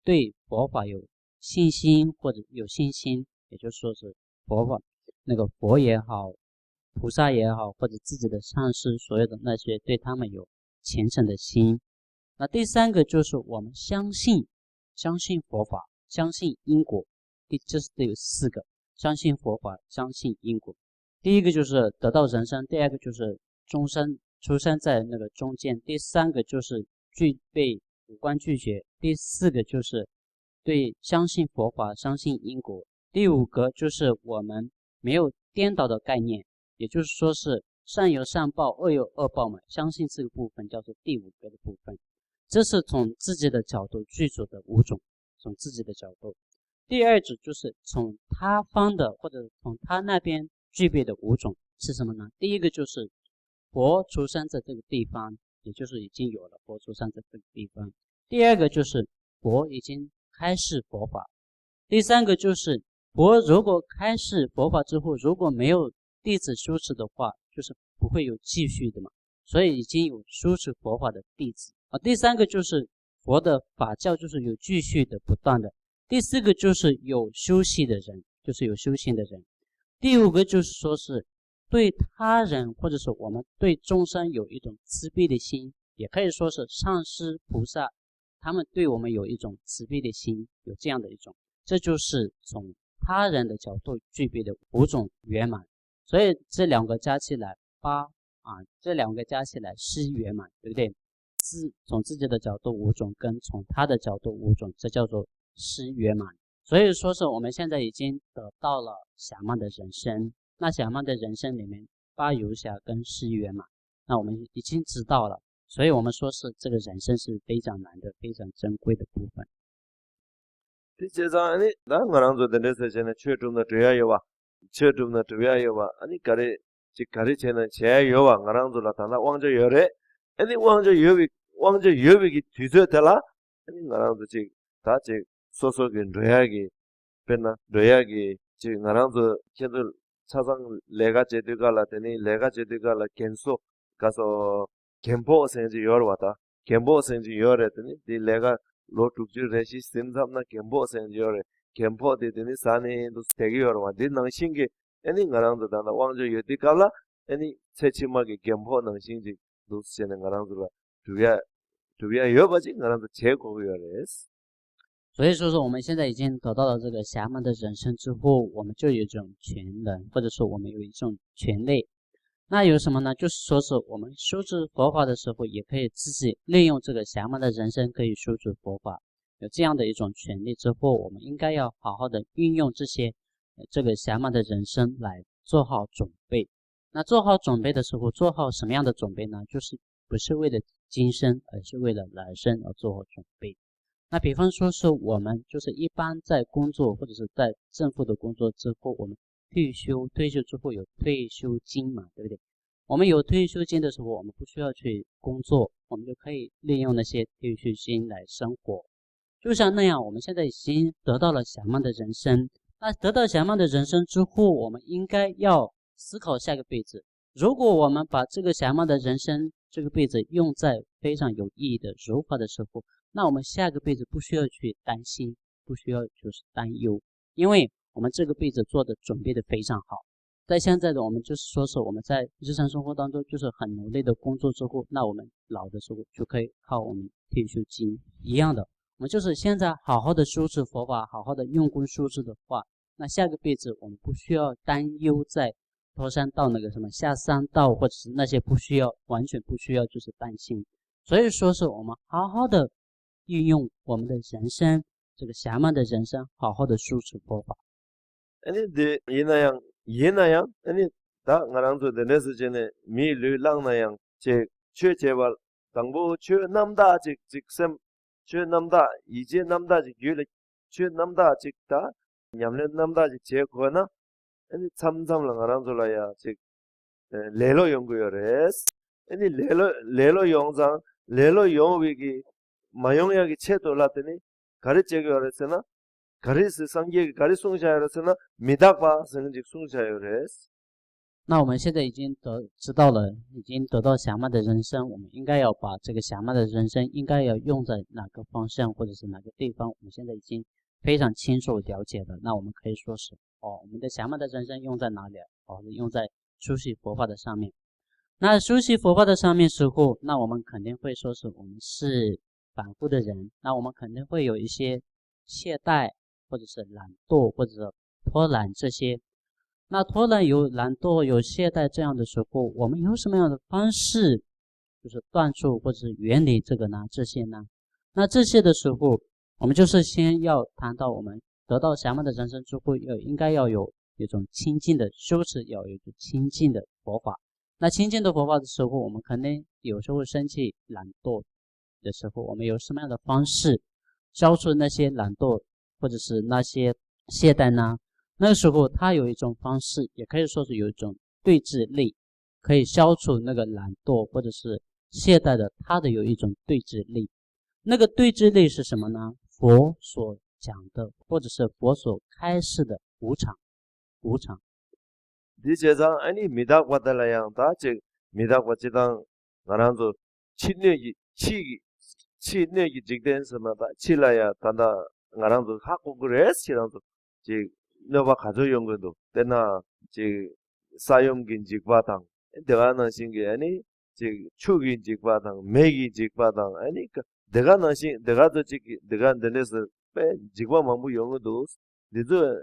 对佛法有信心或者有信心，也就是说是佛法那个佛也好，菩萨也好，或者自己的上师所有的那些对他们有虔诚的心。那第三个就是我们相信佛法，相信因果。这是有四个，相信佛法，相信因果。第一个就是得到人生，第二个就是终身出生在那个中间，第三个就是具备五官具觉，第四个就是对相信佛法，相信因果。第五个就是我们没有颠倒的概念，也就是说是善有善报，恶有恶报嘛，相信这个部分叫做第五个的部分。这是从自己的角度具足的五种，从自己的角度。第二种就是从他方的或者从他那边具备的五种是什么呢？第一个就是佛出生在这个地方，也就是已经有了佛出生在这个地方。第二个就是佛已经开示佛法。第三个就是佛如果开示佛法之后，如果没有弟子修持的话，就是不会有继续的嘛，所以已经有修持佛法的弟子。第三个就是佛的法教就是有继续的不断的。第四个就是有修习的人，就是有修行的人。第五个就是说是对他人或者是我们对众生有一种慈悲的心，也可以说是上师菩萨他们对我们有一种慈悲的心，有这样的一种，这就是从他人的角度具备的五种圆满。所以这两个加起来这两个加起来是圆满，对不对？从自己的角度五种，跟从他的角度五种，这叫做是圆满。所以说是我们现在已经得到了暇满的人生。那暇满的人生里面八有暇跟是圆满，那我们已经知道了。所以我们说是这个人生是非常难的，非常珍贵的部分。第七章아니 나 ngaranzo de nese chene chötumna tya yowa chötumna tya yowa 아니 gare chi gare chene che yowa ngaranzo la tanda wangje yore 아니 wangje yobi ki tüse tela 아니 ngaranzo chi ta chi soso ki ndoyagi penna ndoyagi chi ngaranzo chedo 차상 내가 제대가라 되니 내가 제대가라 겐소 가서 겐보 생지 열 왔다 겐보 생지 열했더니 디 내가 로 tukju reshi simsamna kempo senjore kempo de deni sane do stegi yorwa de nang shinge eni ngarang da na wangjo yoti kala eni chechima ge kempo nang shingi do sene ngarang da tuya yobaji ngarang da chego yores。 所以说是我们现在已经得到了这个暇满的人生之后，我们就有一种全能，或者说我们有一种权利。那有什么呢？就是说是我们修持佛法的时候，也可以自己利用这个暇满的人生，可以修持佛法。有这样的一种权利之后，我们应该要好好的运用这个暇满的人生来做好准备。那做好准备的时候，做好什么样的准备呢？就是不是为了今生，而是为了来生而做好准备。那比方说是我们就是一般在工作或者是在政府的工作之后，我们退休之后有退休金嘛，对不对？我们有退休金的时候，我们不需要去工作，我们就可以利用那些退休金来生活。就像那样，我们现在已经得到了暇满的人生。那得到暇满的人生之后，我们应该要思考下个辈子。如果我们把这个暇满的人生这个辈子用在非常有意义的如法的时候，那我们下个辈子不需要去担心，不需要就是担忧，因为我们这个辈子做的准备的非常好。在现在的我们就是说是我们在日常生活当中就是很努力的工作之后，那我们老的时候就可以靠我们退休金一样的。我们就是现在好好的修持佛法，好好的用功修持的话，那下个辈子我们不需要担忧在脱三道那个什么下三道，或者是那些不需要，完全不需要就是担心。所以说是我们好好的运用我们的人生，这个暇满的人生，好好的修持佛法。아니 데 예나양 아니 다 ngaranzo de nese chene mi lu langnayang che chö 제발 당보 chö 남다 직sem chö 남다 이제 남다 직 유래 chö 남다 직다 냠le 남다 직 제거나 아니 참참랑 ngaranzo라야 직 레로 연구요레스 아니 레로 영상 레로 영위기 마용약이 채돌랐더니 가르치고 그랬으나 가르스 상계 가르송샤 그랬으나 미닥바 성직 송샤요 그랬어.那我们现在已经知道了，已经得到暇满的人生，我们应该要把这个暇满的人生应该要用在哪个方向或者是哪个地方，我们现在已经非常清楚了解了。那我们可以说是我们的暇满的人生用在哪里？用在修习佛法的上面。那修习佛法的上面时候，那我们肯定会说是我们是反复的人，那我们肯定会有一些懈怠或者是懒惰或者是拖懒这些。那拖懒有懒惰有懈怠这样的时候，我们有什么样的方式就是断除或者是远离这个呢？这些呢？那这些的时候，我们就是先要谈到我们得到暇满的人生之后，应该要有一种清净的修持，要有一种清净的佛法。那清净的佛法的时候，我们肯定有时候生气懒惰的时候，我们有什么样的方式消除那些懒惰或者是那些懈怠呢？那个时候它有一种方式，也可以说是有一种对治力，可以消除那个懒惰或者是懈怠的，它的有一种对治力。那个对治力是什么呢？佛所讲的或者是佛所开示的无常。이 제상 아니 미닥 받달라양 다즉 미닥 받지당 나란조 친내기 치내기 직된서마다 치라야 단다 나란조 하고 그래스라도 지 너바 가져 연구도 때나 지 사용긴 직바당 내가 나신 게 아니 지 축인 직바당 매기 직바당 아니 내가 나신 내가 지 내가 내서 빼 직바 망부 연구도 내도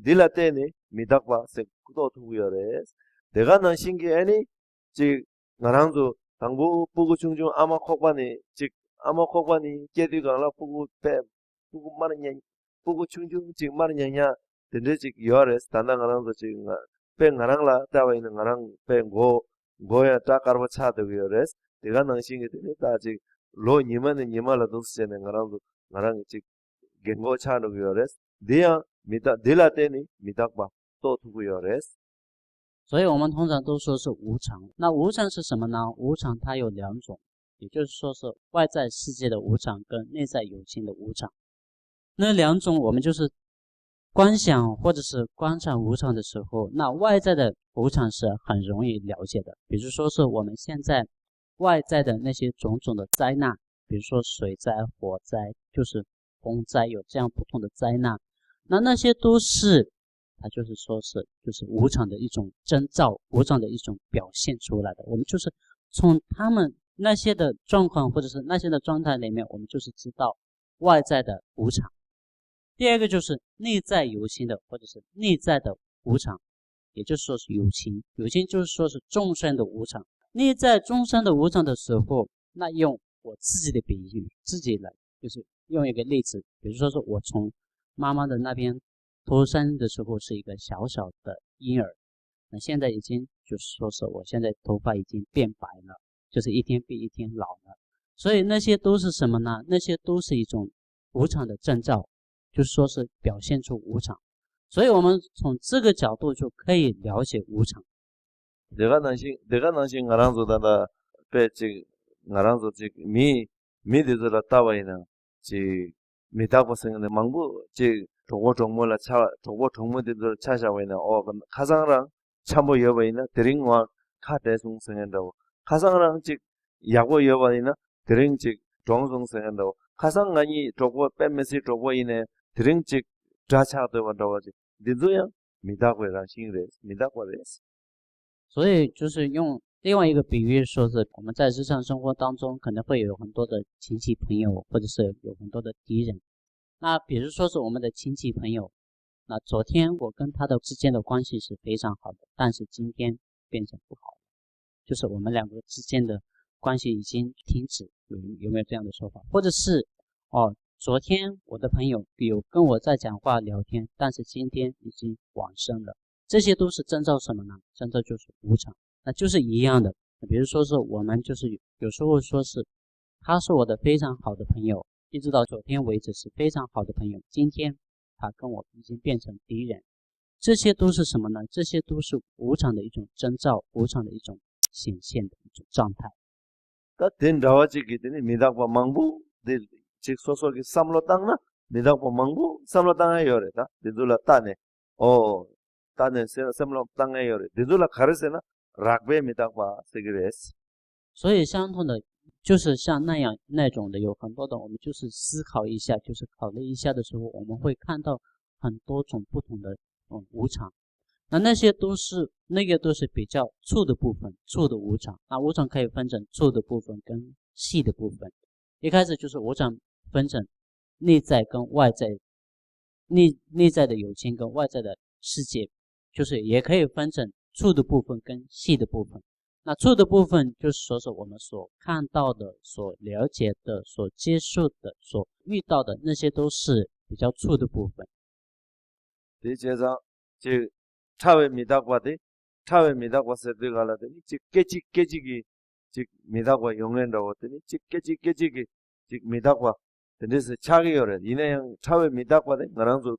딜라테네 미닥바 세 kudo tuguyorez 내가 난 신기하니 즉 나랑도 당부 보고 중중 아마 콕바니 즉 아마 콕바니 깨디가라 보고 빼 보고 말이냐 보고 중중 즉 말이냐 근데 즉 요레스 단당하랑도 지금 빼 나랑라 따와 있는 나랑 빼고 고야 따까르바 차도요레스 내가 난 신기하니 다즉 로 니만은 니말도 쓰는 나랑도 나랑 즉 겐고 차도요레스 대야 미다 딜라테니 미닥바所以我们通常都说是无常。那无常是什么呢？无常它有两种，也就是说是外在世界的无常跟内在有情的无常。那两种我们就是观想或者是观察无常的时候，那外在的无常是很容易了解的。比如说是我们现在外在的那些种种的灾难，比如说水灾、火灾，就是风灾，有这样不同的灾难，那些都是它就是说是就是无常的一种征兆，无常的一种表现出来的。我们就是从他们那些的状况或者是那些的状态里面，我们就是知道外在的无常。第二个就是内在有情的或者是内在的无常，也就是说是有情，有情就是说是众生的无常。内在众生的无常的时候，那用我自己的比喻，自己来就是用一个例子，比如说是我从妈妈的那边出生的时候是一个小小的婴儿，那现在已经就是说是我现在头发已经变白了，就是一天比一天老了。所以那些都是什么呢？那些都是一种无常的征兆，就是说是表现出无常。所以我们从这个角度就可以了解无常。내가 난신 나랑조다다 빼지 나랑조 지 미디들라 따와이나 지 미다고생의 망부 지 저거 정모라 차 저거 정모들 차샤와이나 가상랑 참모 여바이나 드링와 카대송생한다고 가상랑 지 야고 여바이나 드링 지 정송생한다고 가상간이 저거 빼면서 저거 이네 드링 지 자차도 원다고지 디도야 미다고라 신레 미다고레스 所以就是用另外一个比喻说是我们在日常生活当中可能会有很多的亲戚朋友或者是有很多的敌人。那比如说是我们的亲戚朋友，那昨天我跟他的之间的关系是非常好的，但是今天变成不好了，就是我们两个之间的关系已经停止，有没有这样的说法？或者是昨天我的朋友有跟我在讲话聊天，但是今天已经往生了，这些都是征兆什么呢？征兆就是无常。那就是一样的，比如说是我们就是有时候说是他是我的非常好的朋友，一直到昨天为止是非常好的朋友，今天他跟我已经变成敌人，这些都是什么呢？这些都是无常的一种征兆，无常的一种显现的一种状态。다 된다와지 기드니 미닥바 망부 즉 소속이 삼로 땅나 미다고 망고 삼로 땅에 요래다 디둘라 따네 오 따네 삼로 땅에 요래 디둘라 가르세나 락베 미다고 세그레스 所以相同的就是像那种的有很多的，我们就是思考一下，就是考虑一下的时候，我们会看到很多种不同的无常。那些都是比较粗的部分，粗的无常。那无常可以分成粗的部分跟细的部分。一开始就是无常分成内在跟外在，内在的有情跟外在的世界，就是也可以分成粗的部分跟细的部分。那粗的部分就是说是我们所看到的、所了解的、所接受的、所遇到的那些都是比较粗的部分。第节上就차웨 미다과데 차웨 미다과 세드갈라더니 즉 깨지기 즉 미다과 용낸다고 했더니 즉 깨지기 즉 미다과 근데서 차기요래 이내양 차웨 미다과데 나랑도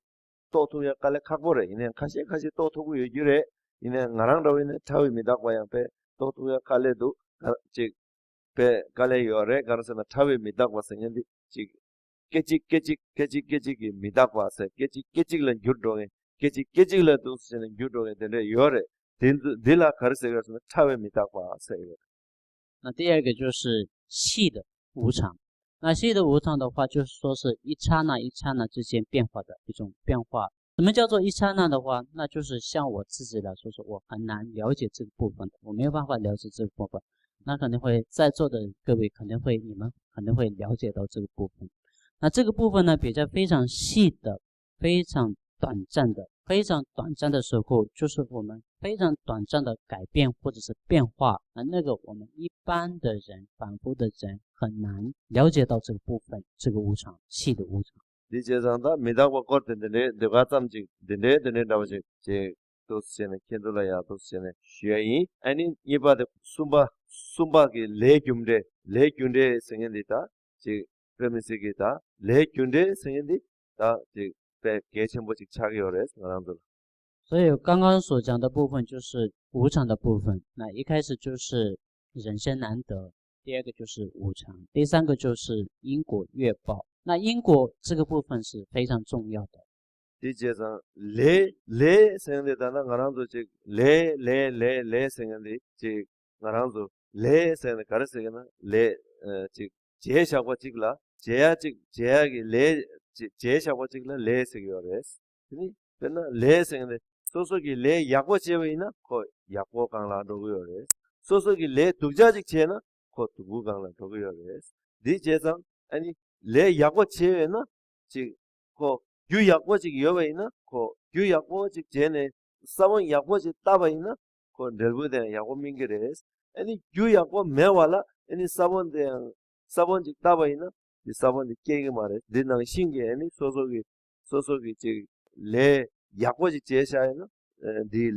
또투야 깔래 카고래 이내양 카시 또투고 유래 이내양 나랑도 있는 차웨 미다과 양배 또투야 깔래도 즉배 깔래 요래 가르서나 차웨 미다과 생년디 즉 깨지기 미다과세 깨지기는 유도에 깨지기를 도스는 유도에 되는 요래 딜라 가르세가서 차웨 미다과 세요 那第二个就是细的无常。那细的无常的话，就是说是一刹那一刹那之间变化的一种变化。什么叫做一刹那的话？那就是像我自己来说，我很难了解这个部分的，我没有办法了解这个部分。那可能会在座的各位你们可能会了解到这个部分。那这个部分呢，比较非常细的、非常短暂的时候，就是我们非常短暂的改变或者是变化，那个我们一般的人、凡夫的人很难了解到这个部分，这个无常，细的无常。디제상다 미다고 거든데 내가 잠지 데네 나오지 제 도스제네 켄돌라야 도스제네 쉐이 아니 이바데 숨바기 레균데 생현디다 제 프레미스기다 레균데 생현디 다제 개천보직 차기요레스 나람들 所以刚刚所讲的部分就是无常的部分。那一开始就是人生难得，第二个就是无常，第三个就是因果业报。那因果这个部分是非常重要的。 디제상 레 생현디다나 나람도 제 레 생현디 제 나람도 레 생현디 가르세게나 레 제샤고 찍라 제야기 레 제샤고 찍라 레 세기요레스 니 근나 레 생현디 소속이 레 야고 제웨이나 코 야고 강라 도고요레스 소속이 레 두자직 제나 코 두고 강라 도고요레스 디제상 아니 레 야고 제웨나 지코 유야고직 여웨이나 코 유야고직 제네 사원 야고직 따바이나 코 델부데 야고 민게레스 아니 유야고 메와라 아니 사원직 따바이나 이 사원직 깨게 말해 내가 신게 아니 소속이 지레 야고직 제샤이나 디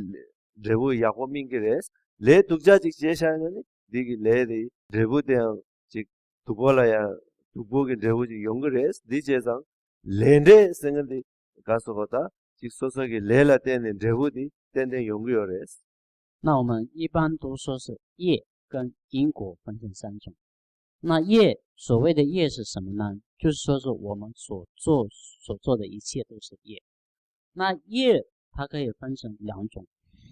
레부 야고 민게레스 레 독자직 제샤이나 디기 레디 레부데 지 두고라야 두고게 레부직 용거레스 디제상 렌데 생은디 가서보다 직소석이 레라 때는 레부디 때는 용구요레스 那我们一般都说是业跟因果分成三种。那业，所谓的业是什么呢？就是说是我们所做的一切都是业。那业它可以分成两种，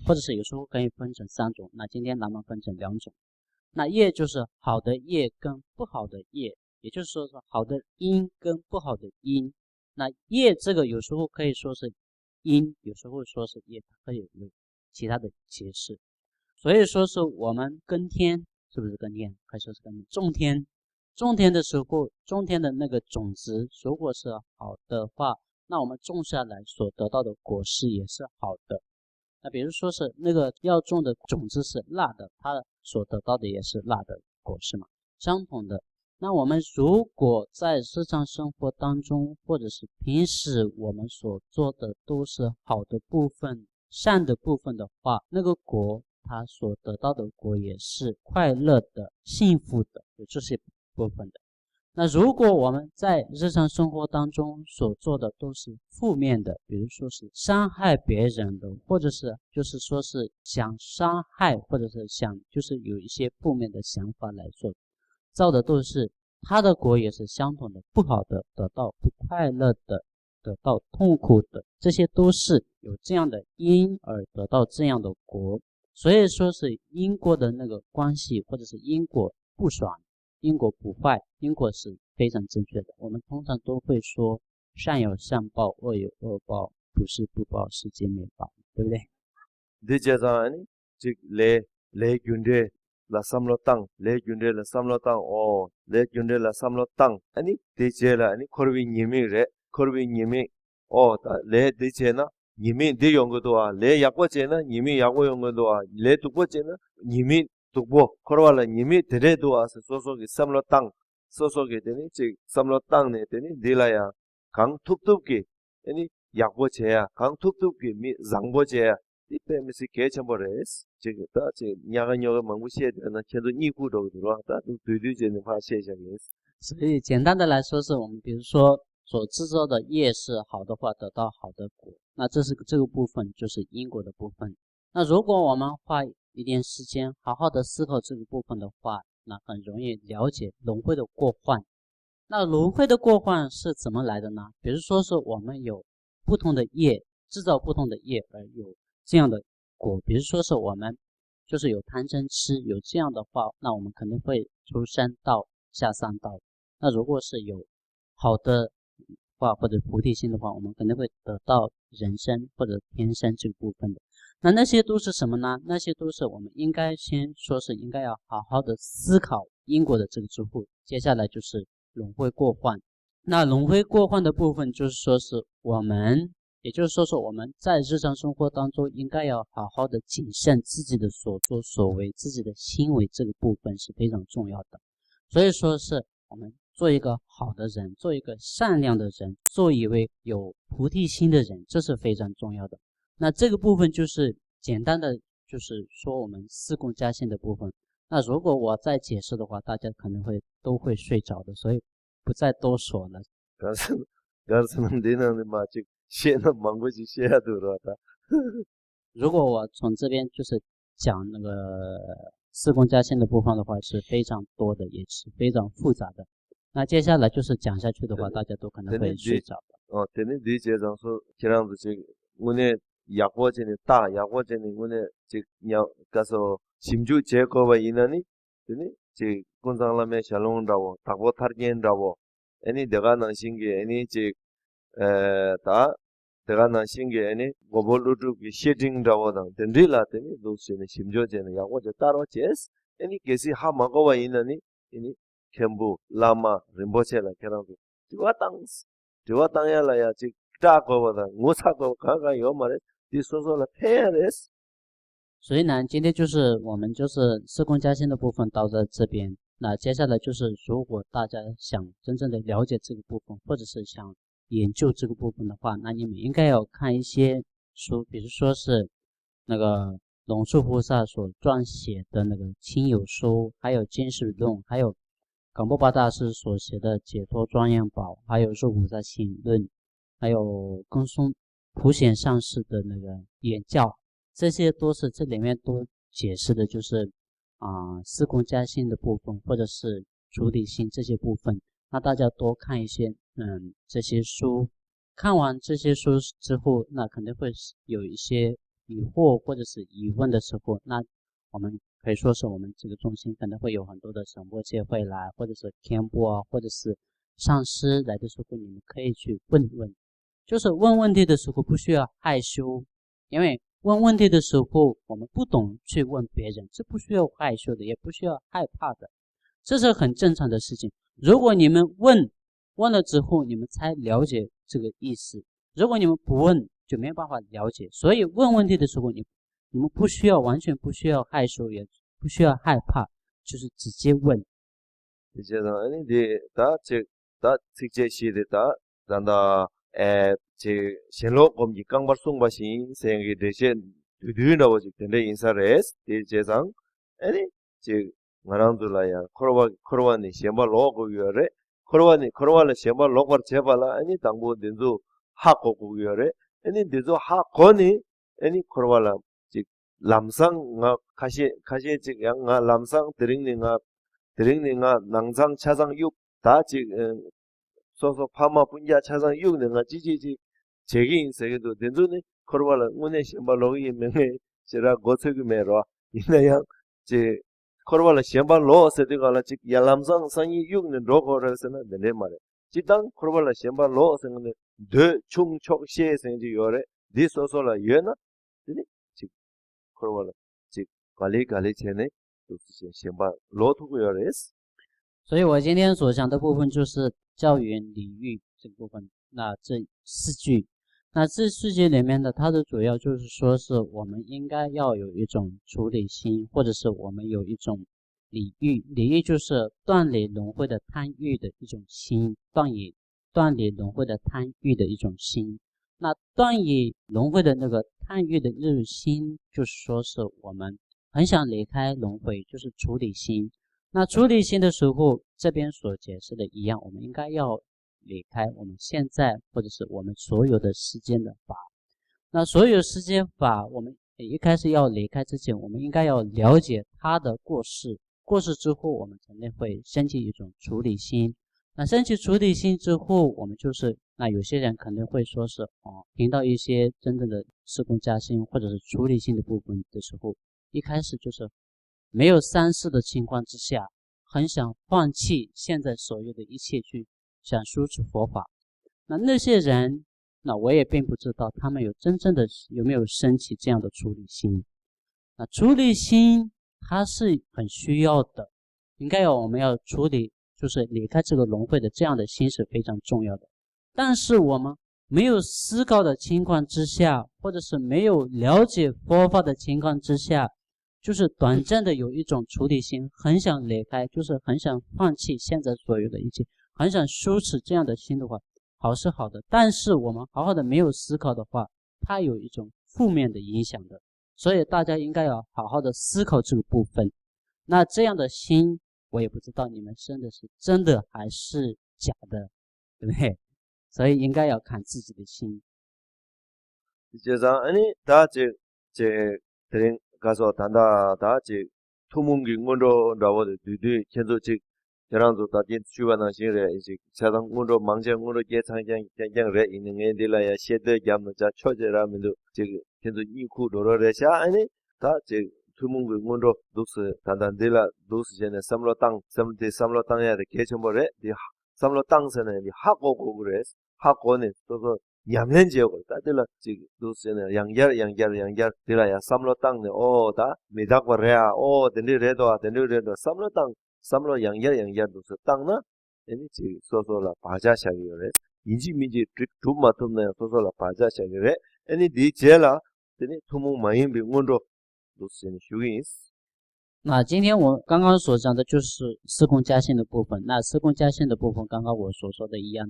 或者是有时候可以分成三种。那今天咱们分成两种。那业就是好的业跟不好的业，也就是说是好的因跟不好的因。那业这个有时候可以说是因，有时候说是业，它可以有其他的解释。所以说是我们耕天，是不是耕天？可以说是耕天。种田的时候，种田的那个种子，如果是好的话，那我们种下来所得到的果实也是好的。那比如说是那个要种的种子是辣的，它所得到的也是辣的果实嘛，相同的。那我们如果在日常生活当中，或者是平时我们所做的都是好的部分、善的部分的话，那个果它所得到的果也是快乐的、幸福的，有这些部分的。那如果我们在日常生活当中所做的都是负面的，比如说是伤害别人的，或者是就是说是想伤害，或者是想就是有一些负面的想法来做，造的都是他的果也是相同的，不好的得到不快乐的，得到痛苦的，这些都是有这样的因而得到这样的果。所以说是因果的那个关系，或者是因果不爽，因果不坏，因果是非常正确的。我们通常都会说善有善报，恶有恶报，不是不报，世间没报，对不对？ 디제자 아니 즉레 균데 라 삼로 땅레 균데 라 삼로 땅레 균데 라 삼로 땅 아니 디제라 아니 코르비 니미레 코르비 니미 레 디제나 니미 디 용거도와 레 약고제나 니미 약고 용거도와 레 두고제나 니미 두고 코르발라 니미 데레도와서 소소기 삼로 땅 소소게 되니 즉 삼로 땅네 되니 딜라야 강 툭툭기 아니 약고제야 강 툭툭기 미 장보제야 이때미스 개첨버레스 지금다 지 야간여가 망부시에는 현재 니구도 들어왔다对对제는 파시에장이스 所以简单的来说是我们比如说所制造的业是好的话得到好的果，那这个部分就是因果的部分。那如果我们花一点时间好好的思考这个部分的话，那很容易了解轮回的过患。那轮回的过患是怎么来的呢？比如说是我们有不同的业，制造不同的业而有这样的果，比如说是我们就是有贪嗔痴，有这样的话，那我们肯定会出三道下三道。那如果是有好的话或者菩提心的话，我们肯定会得到人生或者天生这个部分的。那些都是什么呢？那些都是我们应该先说是应该要好好的思考因果的这个之后，接下来就是轮回过患。那轮回过患的部分就是说是我们也就是说是我们在日常生活当中应该要好好的谨慎自己的所作所为，自己的行为，这个部分是非常重要的。所以说是我们做一个好的人，做一个善良的人，做一位有菩提心的人，这是非常重要的。那这个部分就是简单的就是说我们四供加薪的部分。那如果我再解释的话，大家可能都会睡着的，所以不再多说了。가서는 되는 마치 시에는 망고지 시야 들어왔다. 如果我从这边就是讲那个四供加薪的部分的话，是非常多的，也是非常复杂的。那接下来就是讲下去的话，大家都可能会睡着的。되는 뒤제장소 기랑도 지금 오늘 약고제니 따 약고제니 오늘 지금 가서 심주 제거와 이나니 되니 지 군상람에 샬롱라고 타고 타르겐라고 애니 내가 나신게 애니 다 내가 나신게 애니 고볼루두 쉐딩라고다 된리라 되니 도스네 심조제는 약고제 따로 제스 애니 게시 하마고와 이나니 애니 켐부 라마 림보체라 캐랑도 지와 땅야라야 지 다고보다 무사고 가가 요말에 디소소라 페레스 所以呢，今天就是我们就是四供加薪的部分到在这边。那接下来就是，如果大家想真正的了解这个部分，或者是想研究这个部分的话，那你们应该要看一些书，比如说是那个龙树菩萨所撰写的那个亲友书，还有经世论，还有冈波巴大师所写的解脱庄严宝，还有入菩萨行论，还有更松普显上师的那个演教。这些都是这里面都解释的就是四供加薪的部分，或者是主体性这些部分。那大家多看一些这些书，看完这些书之后，那肯定会有一些疑惑或者是疑问的时候，那我们可以说是我们这个中心可能会有很多的神波界会来，或者是天波啊，或者是上师来的时候，你们可以去问，就是问问题的时候不需要害羞，因为问问题的时候我们不懂去问别人，这不需要害羞的，也不需要害怕的，这是很正常的事情。如果你们问了之后你们才了解这个意思，如果你们不问就没办法了解。所以问问题的时候你们不需要，完全不需要害羞，也不需要害怕，就是直接问。이제 아니 다 직제시다 단다 제 신로 검지 강발송 바신 생기 대신 두두나고 직된데 인사레스 대제상 아니 제 마란둘라야 코로와니 셴바 로고 유어레 코로와를 셴바 로고 제발라 아니 당보 된도 하고고 유어레 아니 된도 하고니 아니 코로와라 직 람상 nga 가시 직 양가 람상 드링링가 낭상 차상 육 다 소소 파마 분야 차상 육능아 지지지 제긴 세계도 된도네 코르발라 문에 심발로기 명에 제라 고세그메로 이나야 제 코르발라 심발로 세데가라 지 야람상 상이 육능 로고르스나 되네 말에 지당 코르발라 심발로 생네 드 충촉시에 생지 요래 디소소라 예나 되네 지 코르발라 지 관리前呢就是심발 로투고 요레스 所以我今天所讲的部分就是教员礼遇这个部分。那这4句，那这4句里面的它的主要就是说是我们应该要有一种处理心，或者是我们有一种礼遇。礼遇就是断理轮回的贪欲的一种心，断理轮回的贪欲的一种心。那断理轮回的那个贪欲的那种心，就是说是我们很想离开轮回，就是处理心。那处理心的时候，这边所解释的一样，我们应该要离开我们现在或者是我们所有的世间的法。那所有世间法，我们一开始要离开之前，我们应该要了解它的过世。过世之后，我们才会升起一种处理心。那升起处理心之后，我们就是那有些人可能会说是听到一些真正的事功加心或者是处理心的部分的时候，一开始就是没有三世的情况之下，很想放弃现在所有的一切去想修持佛法。那些人，那我也并不知道他们真正的有没有升起这样的处理心。那处理心它是很需要的，应该我们要处理，就是离开这个轮回的这样的心是非常重要的。但是我们没有思考的情况之下，或者是没有了解佛法的情况之下，就是短暂的有一种处理心，很想离开，就是很想放弃现在所有的一切，很想修持这样的心的话，好是好的，但是我们好好的没有思考的话，它有一种负面的影响的，所以大家应该要好好的思考这个部分。那这样的心，我也不知道你们生的是真的还是假的，对不对？所以应该要看自己的心。이제상 아니 다제 드린 가서 단다 다제 투문기 문로 나와도 뒤뒤 견도직 저랑도 다진 주관한 시에 이제 사당 문로 망정 문로 예상장 장장래 있는 애들라야 시대 잠자 초제라면도 지금 견도 이쿠 로로래샤 아니 다제 투문기 문로 독스 단단들라 독스전에 삼로 땅 삼로 땅에 개천벌에 삼로 땅선에 하고고 그래 하고는 또 냠낸 지역을 따들라 지금 도스네 양결 들어야 삼로 땅네 오다 미닥버래야 오 덴리레도 삼로 땅 삼로 양결 도스 땅나 애니 지 소소라 바자샤기요래 인지민지 좀 맞던네 소소라 바자샤기래 애니 디젤라 데니 투몽 마임비 원로 도스네 휴인스 那今天我刚刚所讲的就是司空加性的部分。那司空加性的部分，刚刚我所说的一样，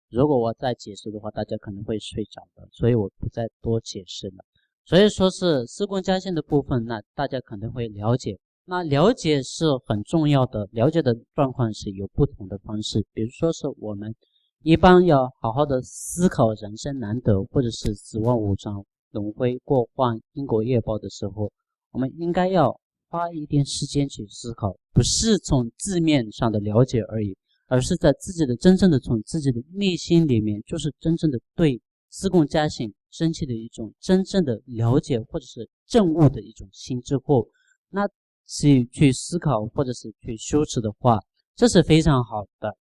如果我再解释的话，大家可能会睡着的，所以我不再多解释了。所以说是司空加性的部分，那大家可能会了解。那了解是很重要的，了解的状况是有不同的方式。比如说是我们一般要好好的思考人生难得，或者是死亡无常、轮回过患、因果业报的时候，我们应该要花一点时间去思考，不是从字面上的了解而已，而是在自己的真正的从自己的内心里面，就是真正的对司空加性升起的一种真正的了解或者是证悟的一种心之后，那去思考或者是去修持的话，这是非常好的。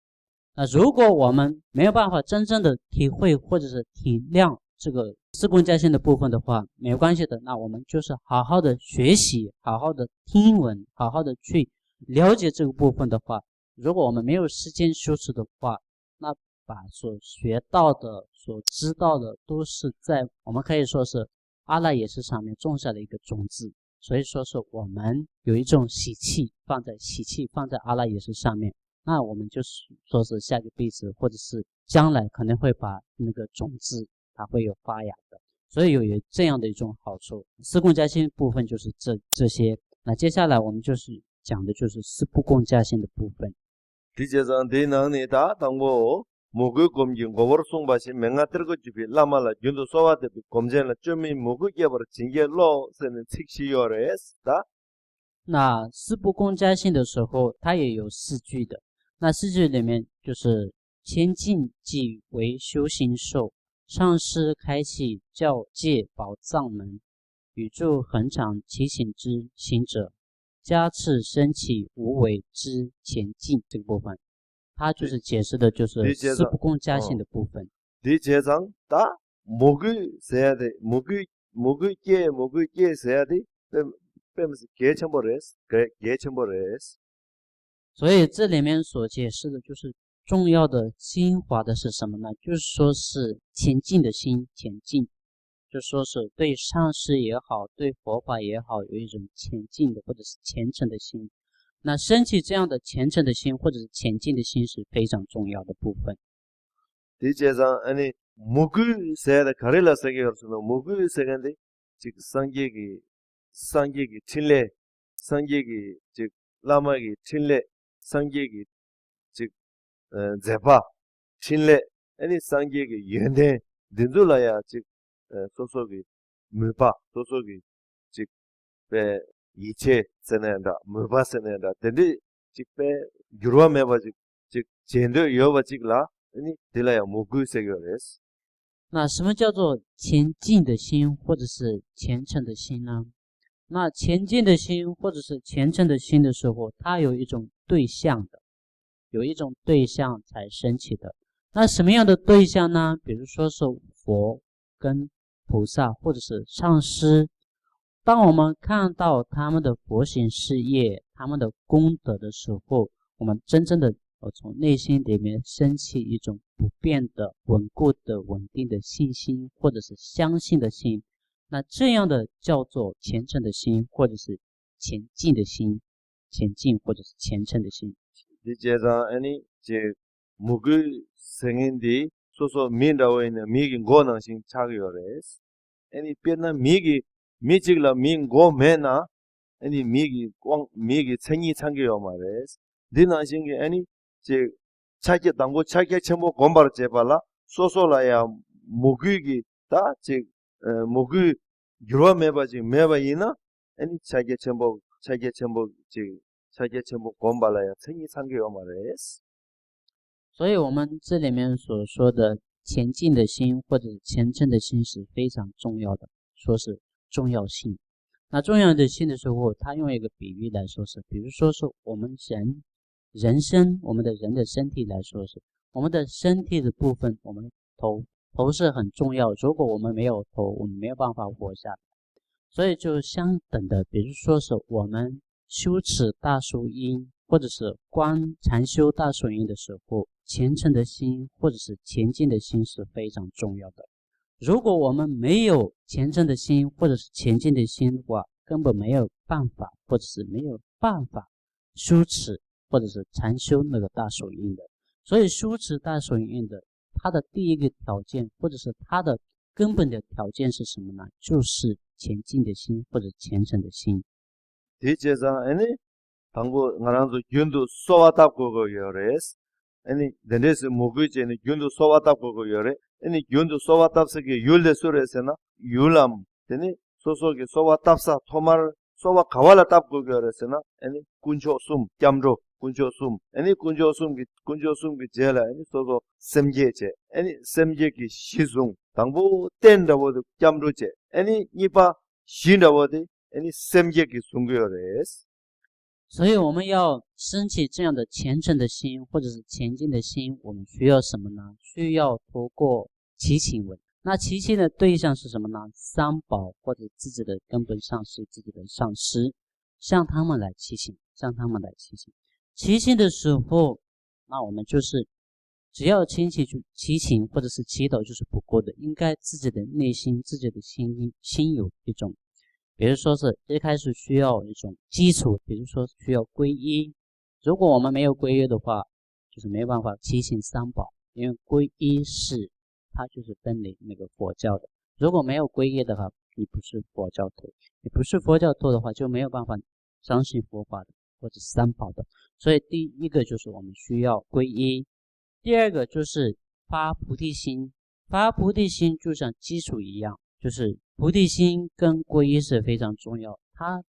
那如果我们没有办法真正的体会或者是体谅这个司空加性的部分的话，没有关系的，那我们就是好好的学习，好好的听闻，好好的去了解这个部分的话，如果我们没有时间修持的话，那把所学到的所知道的都是在我们可以说是阿赖耶识上面种下的一个种子，所以说是我们有一种喜气放在阿赖耶识上面，那我们就是说是下个辈子或者是将来可能会把那个种子它会有发芽的，所以有这样的一种好处。司空加性部分就是这些。那接下来我们就是讲的就是司不共加性的部分。디제상 대나니 다 당고 모그 검진 고버 송바시 맹아 들고 집이 라마라 윤도 소와데 검젠라 좀이 모그 개버 징게로 세는 책시요레스 다那司不共加性的时候，它也有4句的。那四句里面就是千境即为修行受，上师开启教界宝藏门，宇宙恒常其行之行者，加持升起无为之前进这个部分，它就是解释的就是四不共加性的部分。네 제상 다 목을 세야 돼. 목을 깨 세야 돼. 빼면서 개첨버레스. 개첨버레스. 所以这里面所解释的就是重要的精华的是什么呢？就是说是前进的心，前进，就说是对上师也好，对佛法也好，有一种前进的或者是虔诚的心。那升起这样的虔诚的心或者是前進的心是非常重要的部分。 이 제상 아니 목을 세야 가릴라 세계로서 목을 세간데 즉 상계기 틸레 상계기 즉 라마기 틸레 상계기 즉 제바 틸레 아니 상계기 연대 딘돌라야 즉 소소기 무바 소소기 즉배 이체 세네다 무바 세네다 근데 즉배 유로메바 즉 젠더 여바 즉라 아니 딜라야 목을 세계레스 那什么叫做前进的心或者是虔诚的心呢？那前进的心或者是虔诚的心的时候，它有一种对象的，有一种对象才升起的。那什么样的对象呢？比如说是佛跟菩萨或者是上师，当我们看到他们的佛行事业、他们的功德的时候，我们真正的从内心里面升起一种不变的、稳固的、稳定的信心，或者是相信的心。那这样的叫做虔诚的心，或者是前进的心，前进或者是虔诚的心。 이제자 아니 제 목을 생인디 소소 민다고 있는 미기 고능신 차기요레스 아니 변나 미기 미직라 민고 메나 아니 미기 꽝 미기 생이 창기요 말레스 디나신게 아니 제 차기 당고 차기 첨부 공부를 제발라 소소라야 목이 다제 목이 유로메바지 메바이나 아니 차기 첨부 제 차기 첨부 공부라야 생이 창기요 말레스 所以我们这里面所说的前进的心或者虔诚的心是非常重要的，说是重要性。那重要的性的时候，他用一个比喻来说是，比如说是我们人生，我们的人的身体来说是，我们的身体的部分，我们头是很重要，如果我们没有头，我们没有办法活下来。所以就相等的，比如说是我们修持大树荫，或者是禅修大树荫的时候，虔诚的心或者是前进的心是非常重要的。如果我们没有虔诚的心或者是前进的心的话，根本没有办法，或者是没有办法修持或者是禅修那个大树荫的。所以修持大树荫的，它的第一个条件或者是它的根本的条件是什么呢？就是前进的心或者虔诚的心。 디제자 아니 당고 나랑도 윤도 소와답고 요레스 아니 덴데스 모그제니 윤도 소와답고 요레 아니 윤도 소와답스게 율데 소레스나 율람 데니 소소게 소와답사 토말 소와 가왈라 답고 요레스나 아니 군조숨 짬로 군조숨 아니 군조숨기 제라 아니 소소 셈제제 아니 셈제기 시중 당보 땐다보도 짬로제 아니 니바 신다보디 아니 셈제기 숭고요레스 所以我们要升起这样的虔诚的心或者是前进的心，我们需要什么呢？需要透过祈请文。那祈请的对象是什么呢？三宝或者自己的根本上师、自己的上师，向他们来祈请，向他们来祈请。祈请的时候，那我们就是只要祈请或者是祈祷就是不够的，应该自己的内心、自己的心有一种。 比如说是一开始需要一种基础，比如说需要皈依。如果我们没有皈依的话，就是没有办法祈请三宝，因为皈依是它就是分离那个佛教的。如果没有皈依的话，你不是佛教徒，你不是佛教徒的话，就没有办法相信佛法的或者三宝的。所以第一个就是我们需要皈依，第二个就是发菩提心。发菩提心就像基础一样，就是 菩提心跟皈依是非常重要，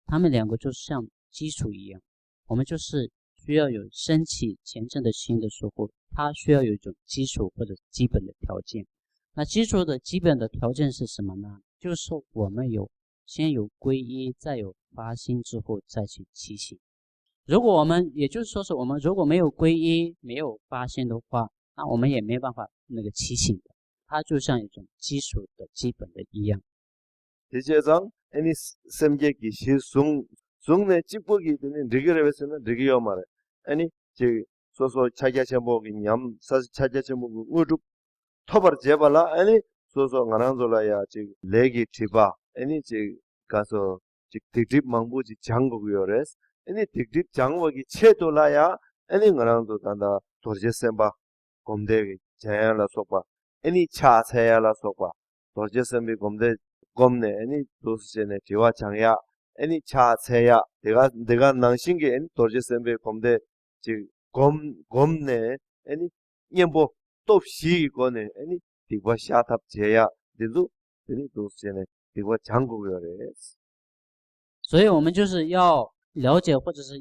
他们两个就像基础一样，我们就是需要有升起虔诚的心的时候，它需要有一种基础或者基本的条件。那基础的基本的条件是什么呢？就是说我们先有皈依，再有发心之后再去起行。如果我们也就是说是我们如果没有皈依，没有发心的话，那我们也没办法起行的。它就像一种基础的基本的一样。대제장 아니 semjeki shesung sung네 찌뽀기 되는 리그레베스는 리그요 말에 아니 제 소소 차게쳔보기 냠 사스 차게쳔보기 우두 토버 제발라 아니 소소 가난졸라야 지 레기 티바 아니 지 가서 지 딕딥 망부지 장고요레스 아니 딕딥 장고기 체돌라야 아니 가난도 단다 도르제셈바 곰데 제야라 소바 아니 차세야라 소바 도르제셈비 곰데 곰네 아니 도스제네 디와 장야 아니 차세야 내가 낭신게 아니 도르제셈비 곰데 지 곰네 아니 녀보 또시 거네 아니 디와 샤탑 제야 디도 아니 도스제네 디와 장고요레 所以我们就是要了解，或者是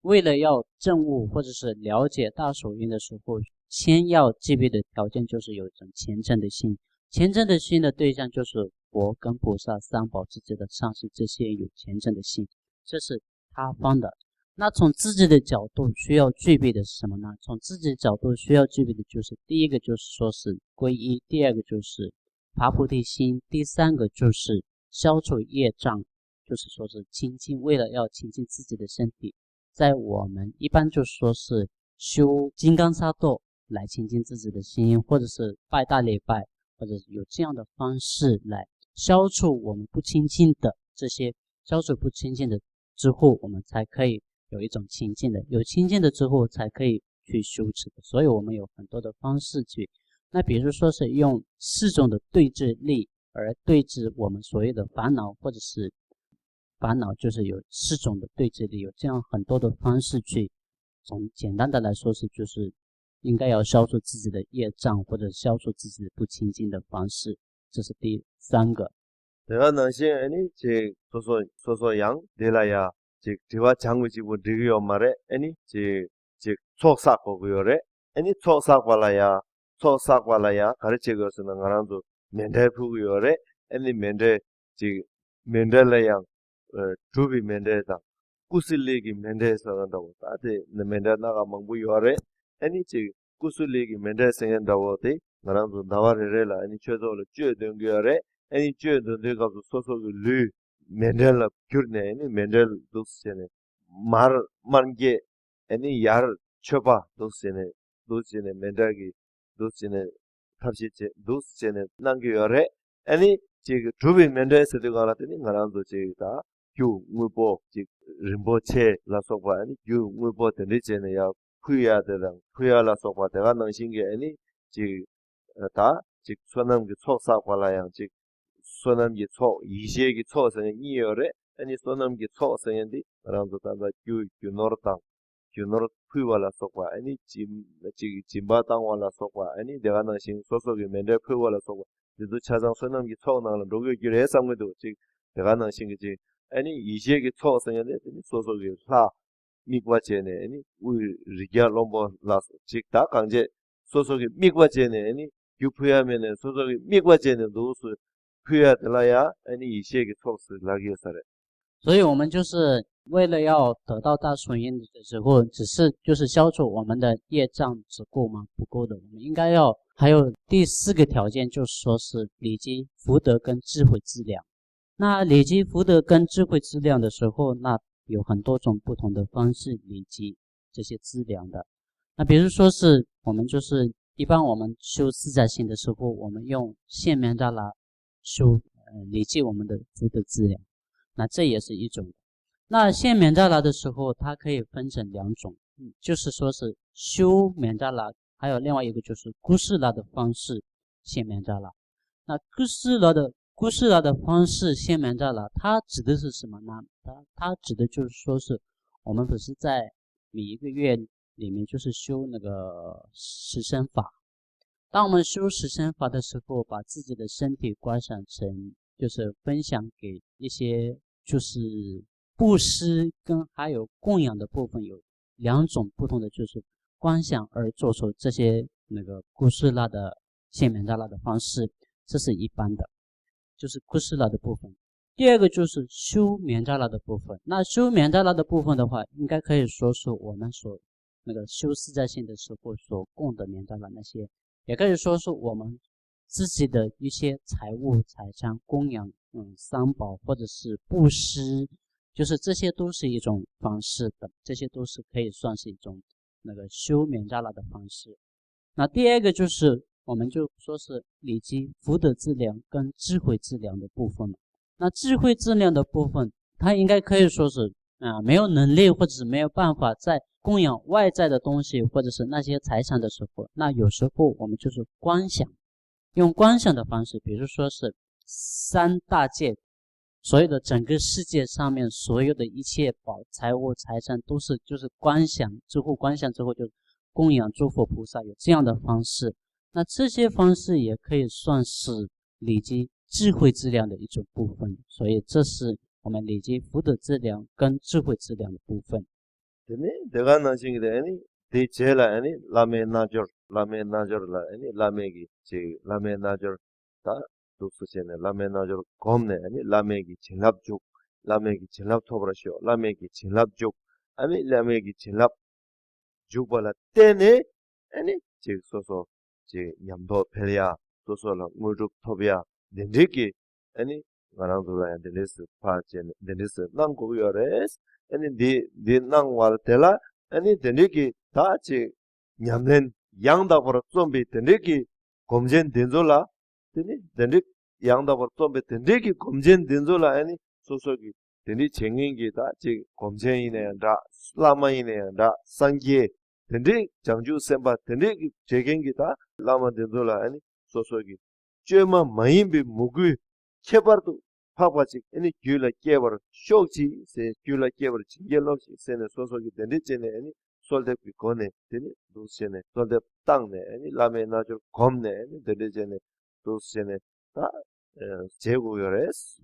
为了要证悟，或者是了解大手印的时候，先要具备的条件就是有一种虔诚的心。虔诚的心的对象就是佛跟菩萨、三宝自己的上师，这些有虔诚的心，这是他方的。那从自己的角度需要具备的是什么呢？从自己的角度需要具备的就是第一个就是说是皈依，第二个就是发菩提心，第三个就是消除业障，就是说是清净，为了要清净自己的身体，在我们一般就是说是修金刚萨埵来清净自己的心，或者是拜大礼拜，或者有这样的方式来消除我们不清净的这些，消除不清净的之后，我们才可以有一种清净的，有清净的之后才可以去修持的。所以我们有很多的方式去，那比如说是用4种的对治力而对治我们所谓的烦恼，或者是烦恼就是有4种的对治力，有这样很多的方式去，从简单的来说是就是应该要消除自己的业障，或者消除自己的不清净的方式，这是第3个。 내가 당시 아니 제 소소 양 데라야 제 디와 장위지부 리그요 말에 아니 제 촉삭고요래 아니 촉삭발라야 가르치 것은 가랑도 멘데푸고요래 아니 멘데 지 멘데라양 두비 멘데다 kusilegi mende sangandawo tate mende naga mangbu yore ani chi kusilegi mende sangandawo te ngarandu naware la ani chezo le chue dengyo yore ani chue dengyo ga soso lu mende la gyurne ani mende dosene marge ani yar choba dosene mende gi dosene tabshi dosene nangyo yore ani chi dubi mende sedegala te ngarandu chi da yu ngubo ji rinpoche la sokwa ani yu ngubo de ne ya puya la sokwa de ga nang sing ge ani ji da ji sonam ge chok sa kwa la yang ji sonam ge chok yi xie ge chok sen yi yore ani sonam ge chok sen di rang do da yu nor puya la sokwa ani ji ba tang wa la sokwa ani de ga nang sing so ge men de puya la sokwa de du cha jang sonam ge chok na la ro ge ge sam ge do ji de ga nang sing ge 아니 이제게 초선연데 소소게 사 미과제네 아니 우리 리갸 롬보 라스 직다 강제 소소게 미과제네 아니 유프야면은 소소게 미과제네 노스 푸야들라야 아니 이제게 초스 라기어사레 所以我们就是为了要得到大顺因的时候，只是就是消除我们的业障只够吗？不够的，我们应该要还有第4个条件，就是说是累积福德跟智慧资粮。那累积福德跟智慧资粮的时候，那有很多种不同的方式累积这些资粮的。那比如说是我们就是一般我们修自在心的时候，我们用现面扎拉修累积我们的福德资粮，那这也是一种。那现面扎拉的时候，它可以分成2种，就是说是修面扎拉，还有另外一个就是古士拉的方式现面扎拉。那古士拉的方式现面扎拉，它指的是什么呢？它指的就是说是我们不是在每一个月里面就是修那个十身法。当我们修十身法的时候，把自己的身体观想成就是分享给一些就是布施跟还有供养的部分有两种不同的就是观想而做出这些那个古斯拉的现棉扎拉的方式，这是一般的，就是古斯拉的部分。第二个就是修棉扎拉的部分。那修棉扎拉的部分的话，应该可以说是我们所那个修自在性的时候所供的棉扎拉那些，也可以说是我们自己的一些财物财产供养三宝或者是布施，就是这些都是一种方式的，这些都是可以算是一种那个修棉扎拉的方式。那第二个就是我们就说是累积福德质量跟智慧质量的部分了。那智慧质量的部分，它应该可以说是没有能力或者是没有办法在供养外在的东西或者是那些财产的时候，那有时候我们就是观想，用观想的方式，比如说是三大界，所有的整个世界上面所有的一切财物财产都是就是观想之后，观想之后就供养诸佛菩萨，有这样的方式。那这些方式也可以算是累积智慧质量的一种部分，所以这是我们累积福德质量跟智慧质量的部分。내가 나중에 대체라 라메 나저 라메기 제 라메 나저 다 도스체네 라메 나저 검네 라메기 진랍죽 라메기 진랍 토브라쇼 라메기 진랍죽 라메기 진랍 죽발라 때네 제 소소 제 냠도 펠야 소소라 무죽 토비야 덴데기 가랑도라 덴데스 파체네 덴데스 난고요레스 디 낭왈 텔라 덴데기 다치 냠렌 양다버럭 좀비 덴데기 검젠 덴졸라 덴데 양다버럭 좀비 덴데기 검젠 덴졸라 소소기 덴디 쟁행기 다치 검젠이네 다 슬라마이네 다 상기 덴데 장주 셈바 덴데기 제겐기 다 라마 덴졸라 소소기 쩨마 마임비 무구 케바르도 파바지 귤라 케버 쇼지 세 귤라 케버 진gel록시 세네 소소기 덴데체네 솔데 비코네 데니 도세네 솔데 땅네 라메 나저 검네 덴데체네 도세네 다 제고요레스。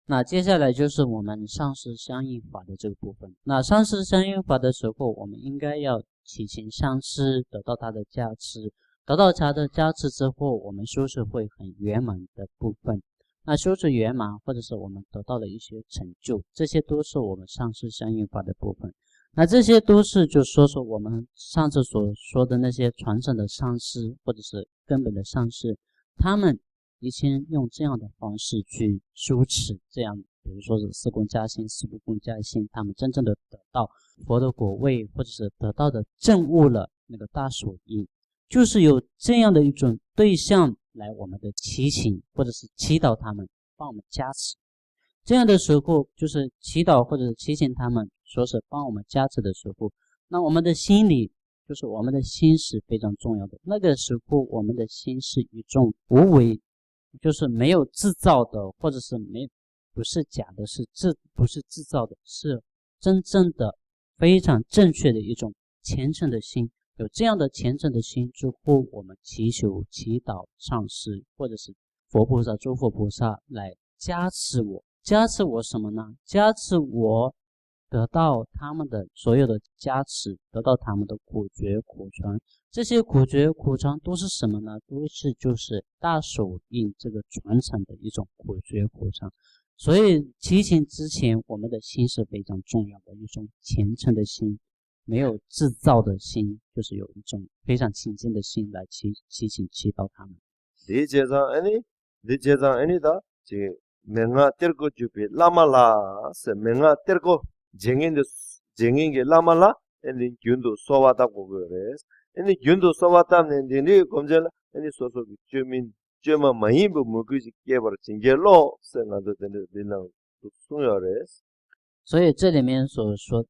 那接下来就是我们上师相应法的这个部分。那上师相应法的时候，我们应该要祈请上师得到他的加持，得到他的加持之后，我们修持会很圆满的部分。那修持圆满，或者是我们得到了一些成就，这些都是我们上师相应法的部分。那这些都是就说我们上次所说的那些传承的上师或者是根本的上师，他们以前用这样的方式去修持，这样比如说是四供加心、四不供加心，他们真正的得到佛的果位，或者是得到的证悟了那个大手印，就是有这样的一种对象来我们的祈请或者是祈祷他们帮我们加持。这样的时候就是祈祷或者是祈请他们说是帮我们加持的时候，那我们的心里就是我们的心是非常重要的。那个时候我们的心是一种无为，就是没有制造的，或者是不是假的，不是制造的，是真正的非常正确的一种虔诚的心。有这样的虔诚的心之后，我们祈求祈祷上师或者是佛菩萨诸佛菩萨来加持我。加持我什么呢？加持我得到他们的所有的加持，得到他们的苦觉苦传。这些苦觉苦传都是什么呢？都是就是大手印这个传承的一种苦觉苦传。所以祈请之前，我们的心是非常重要的一种虔诚的心，没有制造的心，就是有一种非常清净的心来祈请祈祷他们。理解上的这menga terko jupe lamala se menga terko jengenge lamala eni gyundo sowata gogores eni gyundo sowata nendini komjela eni soso jema mahimbu muguji kebar jingelo sengado dinang suyores。 所以这里面所说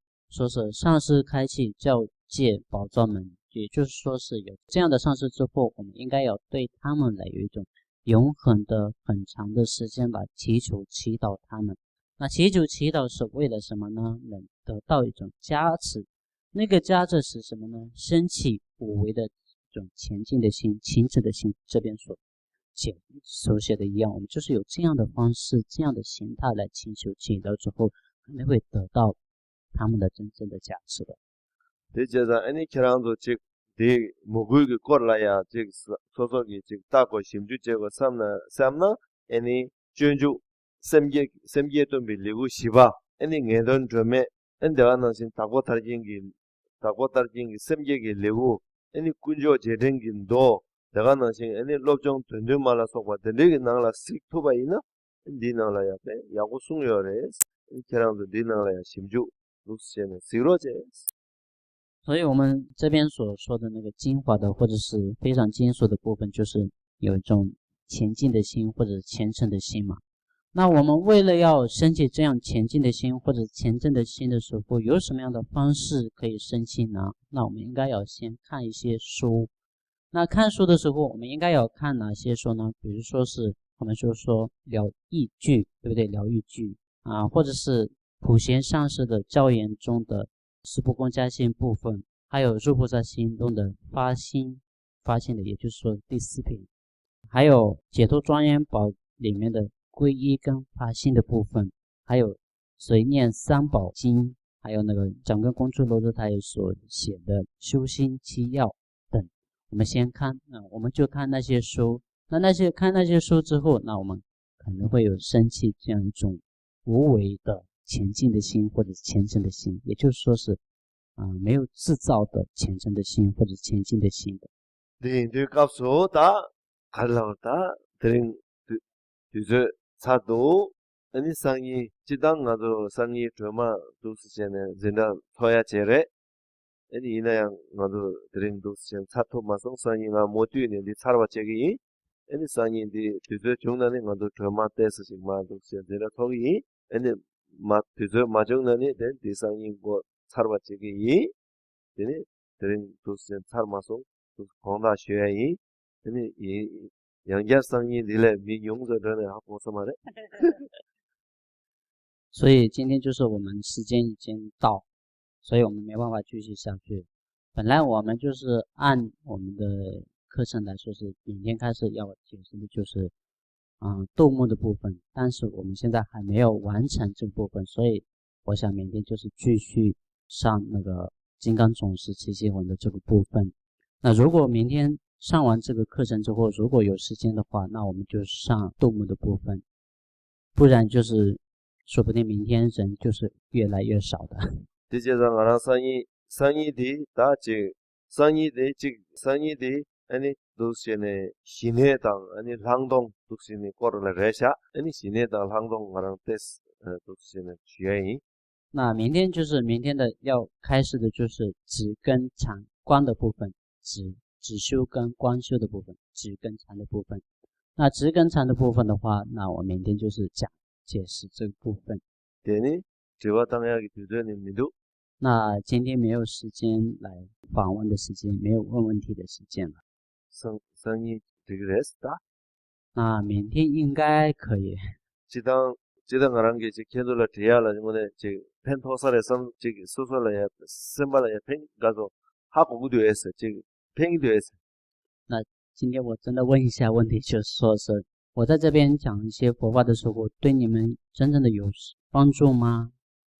是上师开启教界宝藏门，也就是说是有这样的上师之后，我们应该要对他们来有一种永恒的很长的时间来祈求祈祷他们。那祈求祈祷是为了什么呢？能得到一种加持。那个加持是什么呢？升起无为的一种前进的心、清澈的心。这边所写的一样，我们就是有这样的方式、这样的形态来祈求祈祷之后，可能会得到他们的真正的加持的。 대제자 아니 키랑도 즉 대 모국의 꼴라야 즉 소속이 즉 따고 심주제고 삼나 아니 준주 semge to miligu shiba ani ngedon drame endewana sin tago tarjingi semge ge legu ani kunjo jedengi do daga na sin ani lobjong tunde mala sokwa de nangla sik thoba ina di nangla ya pe yago sungyo res kerang di nangla ya simju lusiene siroje 所以我们这边所说的那个精华的或者是非常精髓的部分，就是有一种前进的心或者虔诚的心嘛。那我们为了要升起这样前进的心或者虔诚的心的时候，有什么样的方式可以升起呢？那我们应该要先看一些书。那看书的时候，我们应该要看哪些书呢？比如说是我们说疗愈剧，对不对？疗愈剧啊，或者是普贤上师的教言中的十不共加心部分，还有入菩萨行动的发心的，也就是说第4品，还有解脱庄严宝里面的皈依跟发心的部分，还有随念三宝经，还有那个掌根公主罗德台所写的修心七要等。我们先看，我们就看那些书。看那些书之后，那我们可能会有升起这样一种无为的前进的心或者虔诚的心，也就是说是没有制造的虔诚的心或者前进的心的。드링들 값소다 갈라오다 드링 드저 차도 아니 상이 지당 나도 상이 드라마 도스제네 젠다 토야 제레 아니 이나양 나도 드링 도스젠 차토 마송 상이가 모티네 디 차르바 제기 아니 상이 디 드저 종나네 나도 드라마 테스지 마 도스젠 제라 토기 아니 마 드저 마종나네 된 디상이 고 차르바 제기 되네 드링 도스젠 차르마송 广大学员因你杨家生意的民用者的还不什么的。所以今天就是我们时间已经到，所以我们没办法继续下去。本来我们就是按我们的课程来说是明天开始要解释的就是斗目的部分，但是我们现在还没有完成这个部分，所以我想明天就是继续上那个金刚总师七七魂的这个部分。那如果明天上完这个课程之后，如果有时间的话，那我们就上斗目的部分，不然就是说不定明天人就是越来越少的。这就是我们生意的大致生意的아니 도시네 시내당 아니 항동 도시네 거를 레샤 아니 시내당 항동 가랑 테스 도시네 주의이 那明天就是明天的要开始的就是止跟禅观的部分，止修跟观修的部分，止跟禅的部分。那止跟禅的部分的话，那我明天就是解释这个部分。对呢，这我当然给对你们读。那今天没有时间来访问的时间，没有问问题的时间了。生意这个人是大。那明天应该可以。지당 가랑게 제 캔돌라 디야라 뭐네 제 펜토사레 선 저기 소소라야 셈발라야 펜 가서 하고 구도에서 제 펜이도에서 那今天我真的问一下问题，就是说是我在这边讲一些佛法的时候，对你们真正的有帮助吗？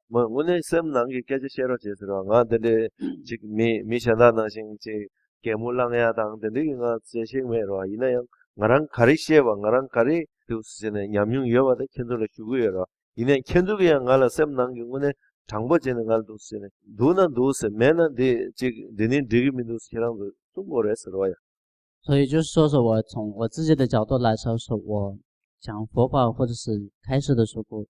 뭐 오늘 셈 남게 깨지 쉐로 제스로 나데 지금 미샤다나 싱제 개물랑야 당데 니가 제싱메로 이나요 나랑 가리시에와 나랑 가리 두스제네 냠융 여바데 캔돌을 주고요 이네 캔돌이야 갈라 셈 남게 오늘 장보제는 갈 두스제네 도나 두스 매나 데 지금 데니 디기미두스랑 좀 뭐래서로야 所以就是说是我从我自己的角度来说，是我讲佛法或者是开示的时候，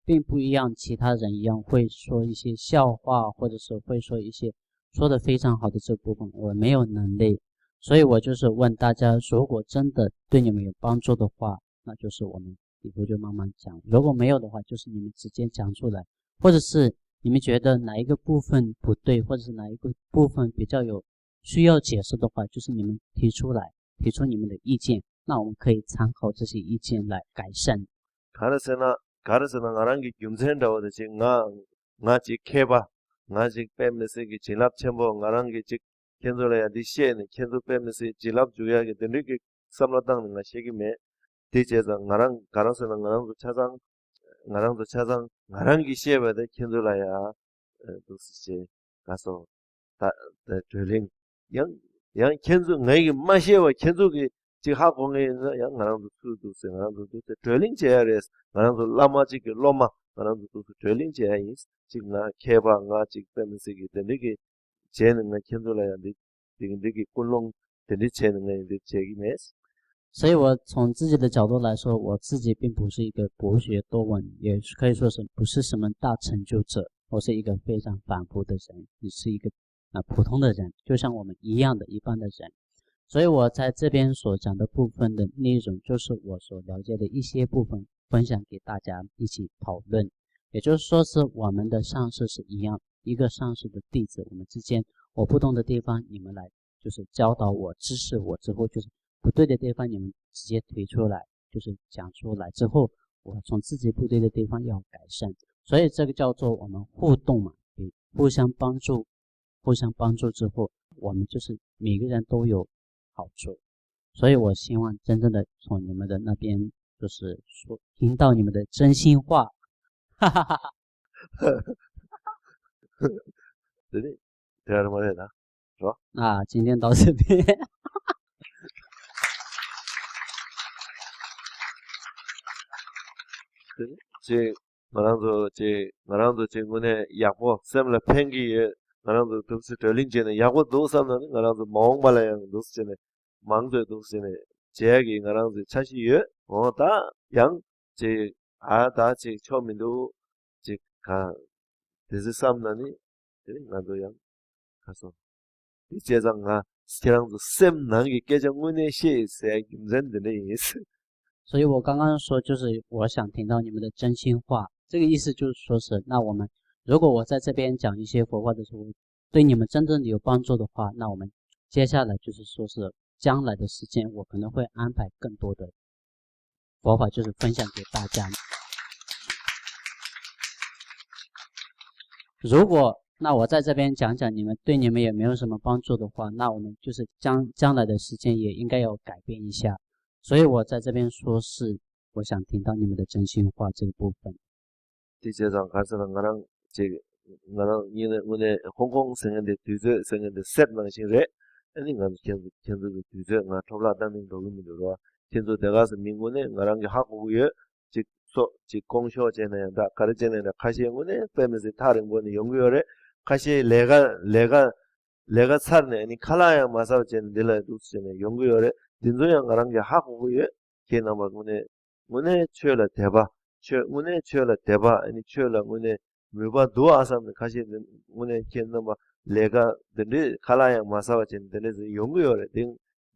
并不一样其他人一样会说一些笑话，或者是会说一些说的非常好的这部分，我没有能力，所以我就是问大家，如果真的对你们有帮助的话，那就是我们以后就慢慢讲；如果没有的话，就是你们直接讲出来，或者是你们觉得哪一个部分不对，或者是哪一个部分比较有需要解释的话，就是你们提出来，提出你们的意见，那我们可以参考这些意见来改善。 가르스나 나랑기 김센다오데 나 지케바 나 직뱀메스기 진압 첨보 나랑기 직 켄돌야 디시에네 켄도 뱀메스 진압 주야게 되니게 삼라당 나 시기메 디제자 나랑 가르스나 나랑도 차장 나랑기 시에바데 켄돌야 도스제 가서 다 드링 양 켄조 나이 마셰와 켄조기 지하공에 양 나랑도 수도 생각도 드링 제야레스 나랑도 라마지기 로마 나랑도 드링 제야이스 지금 나 케바가 지금 때문에 되게 제는 나 켄조라야 되게 꼴롱 되게 제는 내 제기메스 所以我从自己的角度来说，我自己并不是一个博学多闻，也可以说是不是什么大成就者，我是一个非常反复的人，也是一个普通的人，就像我们一样的一般的人。所以我在这边所讲的部分的内容，就是我所了解的一些部分，分享给大家一起讨论。也就是说是我们的上师是一样，一个上师的弟子，我们之间我不懂的地方，你们来就是教导我、支持我之后，就是不对的地方你们直接提出来，就是讲出来之后，我从自己不对的地方要改善。所以这个叫做我们互动嘛，互相帮助，互相帮助之后，我们就是每个人都有好处。所以我希望真正的从你们的那边就是说听到你们的真心话，哈哈哈哈。对，这样么的，是吧？那今天到这边。제 나랑도 제 문에 야고 샘라 팽기에 나랑도 독스 덜링제는 야고 도삼는 나랑도 멍발라양 도스제네 망도 도스제네 제약이 나랑도 차시에 어다 양제 아다 제 처음인도 제가 데스 삼나니 나도 양 가서 이제장아 스티랑도 샘 나게 깨정문에 시에 김전드네 있어 所以我刚刚说就是我想听到你们的真心话，这个意思就是说是那我们如果我在这边讲一些佛法的时候对你们真正的有帮助的话，那我们接下来就是说是将来的时间我可能会安排更多的佛法就是分享给大家。如果那我在这边讲讲你们对你们也没有什么帮助的话，那我们就是将来的时间也应该要改变一下。所以我在这边说是我想听到你们的真心话这个部分。 디제장 가서는 나랑 이네 오늘 홍콩 생인데 뒤제 생인데 셋만 신래 아니 난 견도 뒤제 나 토라다는 도움이로 견도 대가서 민군에 나랑 하고에 직 공쇼제네다 가르제네다 가시행군에 빼면서 다른 거는 연구열에 가시 내가 살네 아니 칼라야 마사제는 내가 두스네 연구열에 딘조양 나랑 하고에 걔나마 문에 쳐라 대바 문에 쳐라 대바 아니 쳐라 문에 뭐가 도와서는 가시 문에 걔나마 내가 늘 칼라야 마사제는 내가 연구열에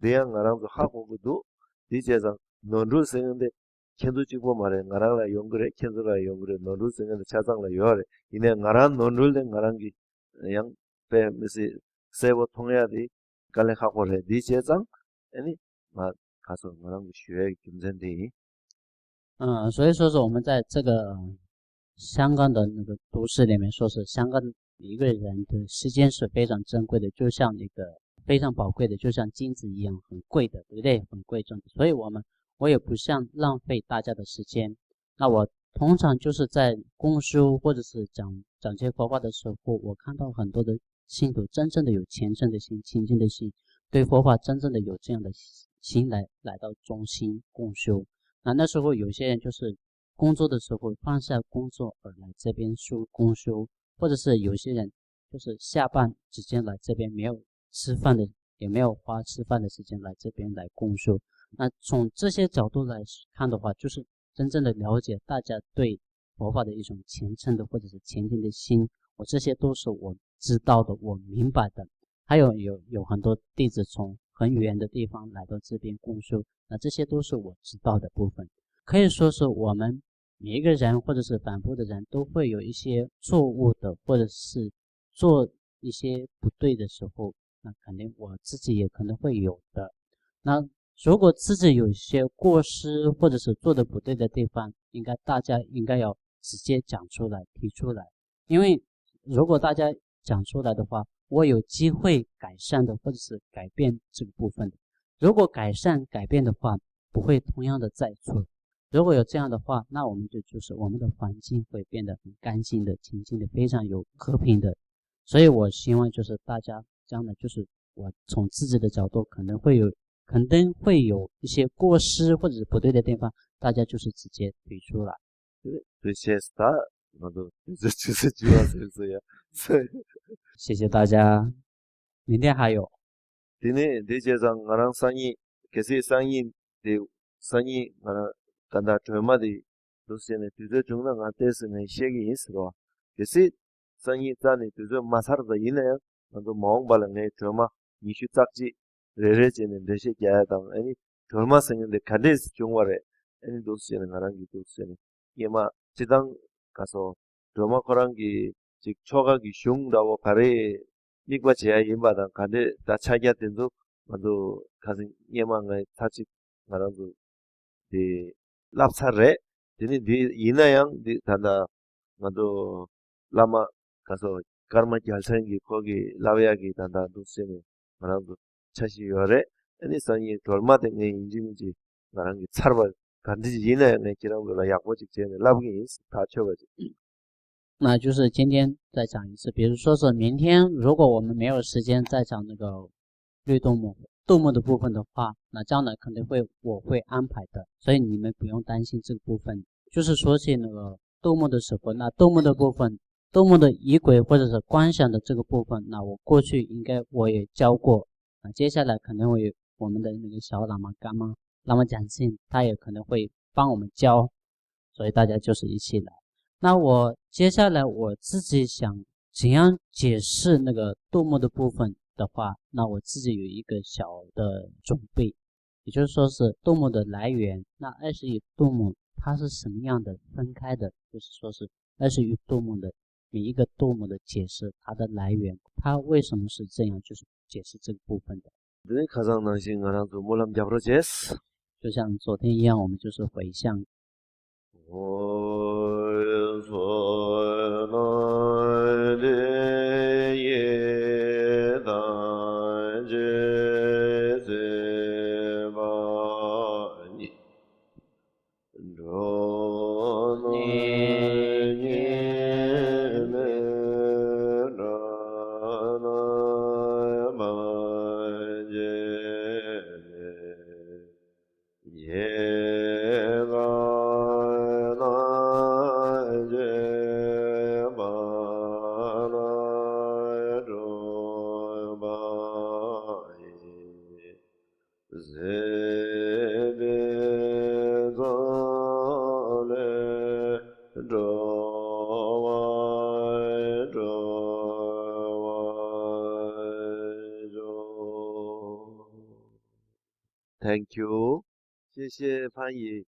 대양 나랑도 하고도 디제장 논루 쓰는데 켄도 찍고 말해 나랑라 연구래 켄도라 연구래 논루 쓰는데 차장라 요래 이내 나랑 논루된 나랑기 양 빼면서 세워 통해야 돼 갈래 하고래 디제장 아니 막 가서 나랑도学 김전대 所以说是我们在这个香港的那个都市里面说是香港一个人的时间是非常珍贵的，就像那个非常宝贵的，就像金子一样很贵的，对不对？很贵重的。所以我也不想浪费大家的时间。那我通常就是在共修或者是讲这些佛法的时候，我看到很多的信徒真正的有虔诚的心、清净的心，对佛法真正的有这样的心来到中心共修。那时候有些人就是工作的时候放下工作而来这边共修，或者是有些人就是下班直接来这边没有吃饭的，也没有花吃饭的时间来这边来共修。那从这些角度来看的话，就是真正的了解大家对佛法的一种虔诚的或者是虔敬的心，这些都是我知道的，我明白的。还有很多弟子从很远的地方来到这边共修，那这些都是我知道的部分。可以说是我们每一个人或者是反复的人都会有一些错误的，或者是做一些不对的时候，那肯定我自己也可能会有的。那如果自己有一些过失或者是做的不对的地方，大家应该要直接讲出来提出来，因为如果大家讲出来的话，我有机会改善的或者是改变这个部分的。如果改变的话，不会同样的再错。如果有这样的话，那我们就是我们的环境会变得很干净的、清净的，非常有和平的。所以我希望就是大家将来就是我从自己的角度可能会有一些过失或者是不对的地方，大家就是直接提出来。对，谢谢他，我都就是主要是这样。所以谢谢大家，明天还有。 Dine dechezang ngarang sanyi kesi sanyi de sanyi ngara kanda choma de dosene tuze chungna nga tesene shegi isro kesi sanyi tani tuze masar da yine ya ando maung bala nge choma nishu takji rere chene deshe kya ta ani choma sanyi de kades chungware ani dosene ngarang gi dosene yema chidang kaso choma korang gi 직 초각이 슝다고 가래 mikwa chaya yinpa dan kante da chagya tenzo mando kasi nyema ngay tachi ngaranzo di lapsa re dini di yinayang di tanda mando lama kaso karma gyalsangi kogi lawayagi tanda dusene ngaranzo chashi yore ani sanyi dolma de ngay injimiji ngarangi charba kantiji yinayang ngay kirango la yakbo chik chayane labgi yinsi tachobaji 那就是今天再讲一次，比如说是明天，如果我们没有时间再讲那个绿动物的部分的话，那将来肯定我会安排的，所以你们不用担心这个部分。就是说起那个动物的时候，那动物的部分，动物的仪轨或者是观想的这个部分，那我过去应该我也教过，那接下来可能会我们的那个小喇嘛干妈喇嘛讲信，他也可能会帮我们教，所以大家就是一起来。那我接下来我自己想怎样解释那个动物的部分的话，那我自己有一个小的准备，也就是说是动物的来源。那21动物它是什么样的分开的，就是说是21动物的每一个动物的解释，它的来源，它为什么是这样，就是解释这个部分的。 dini kazang nangshin ngaranzo molam jabro jes 就像昨天一样，我们就是回向。 Thank you. 谢谢翻译。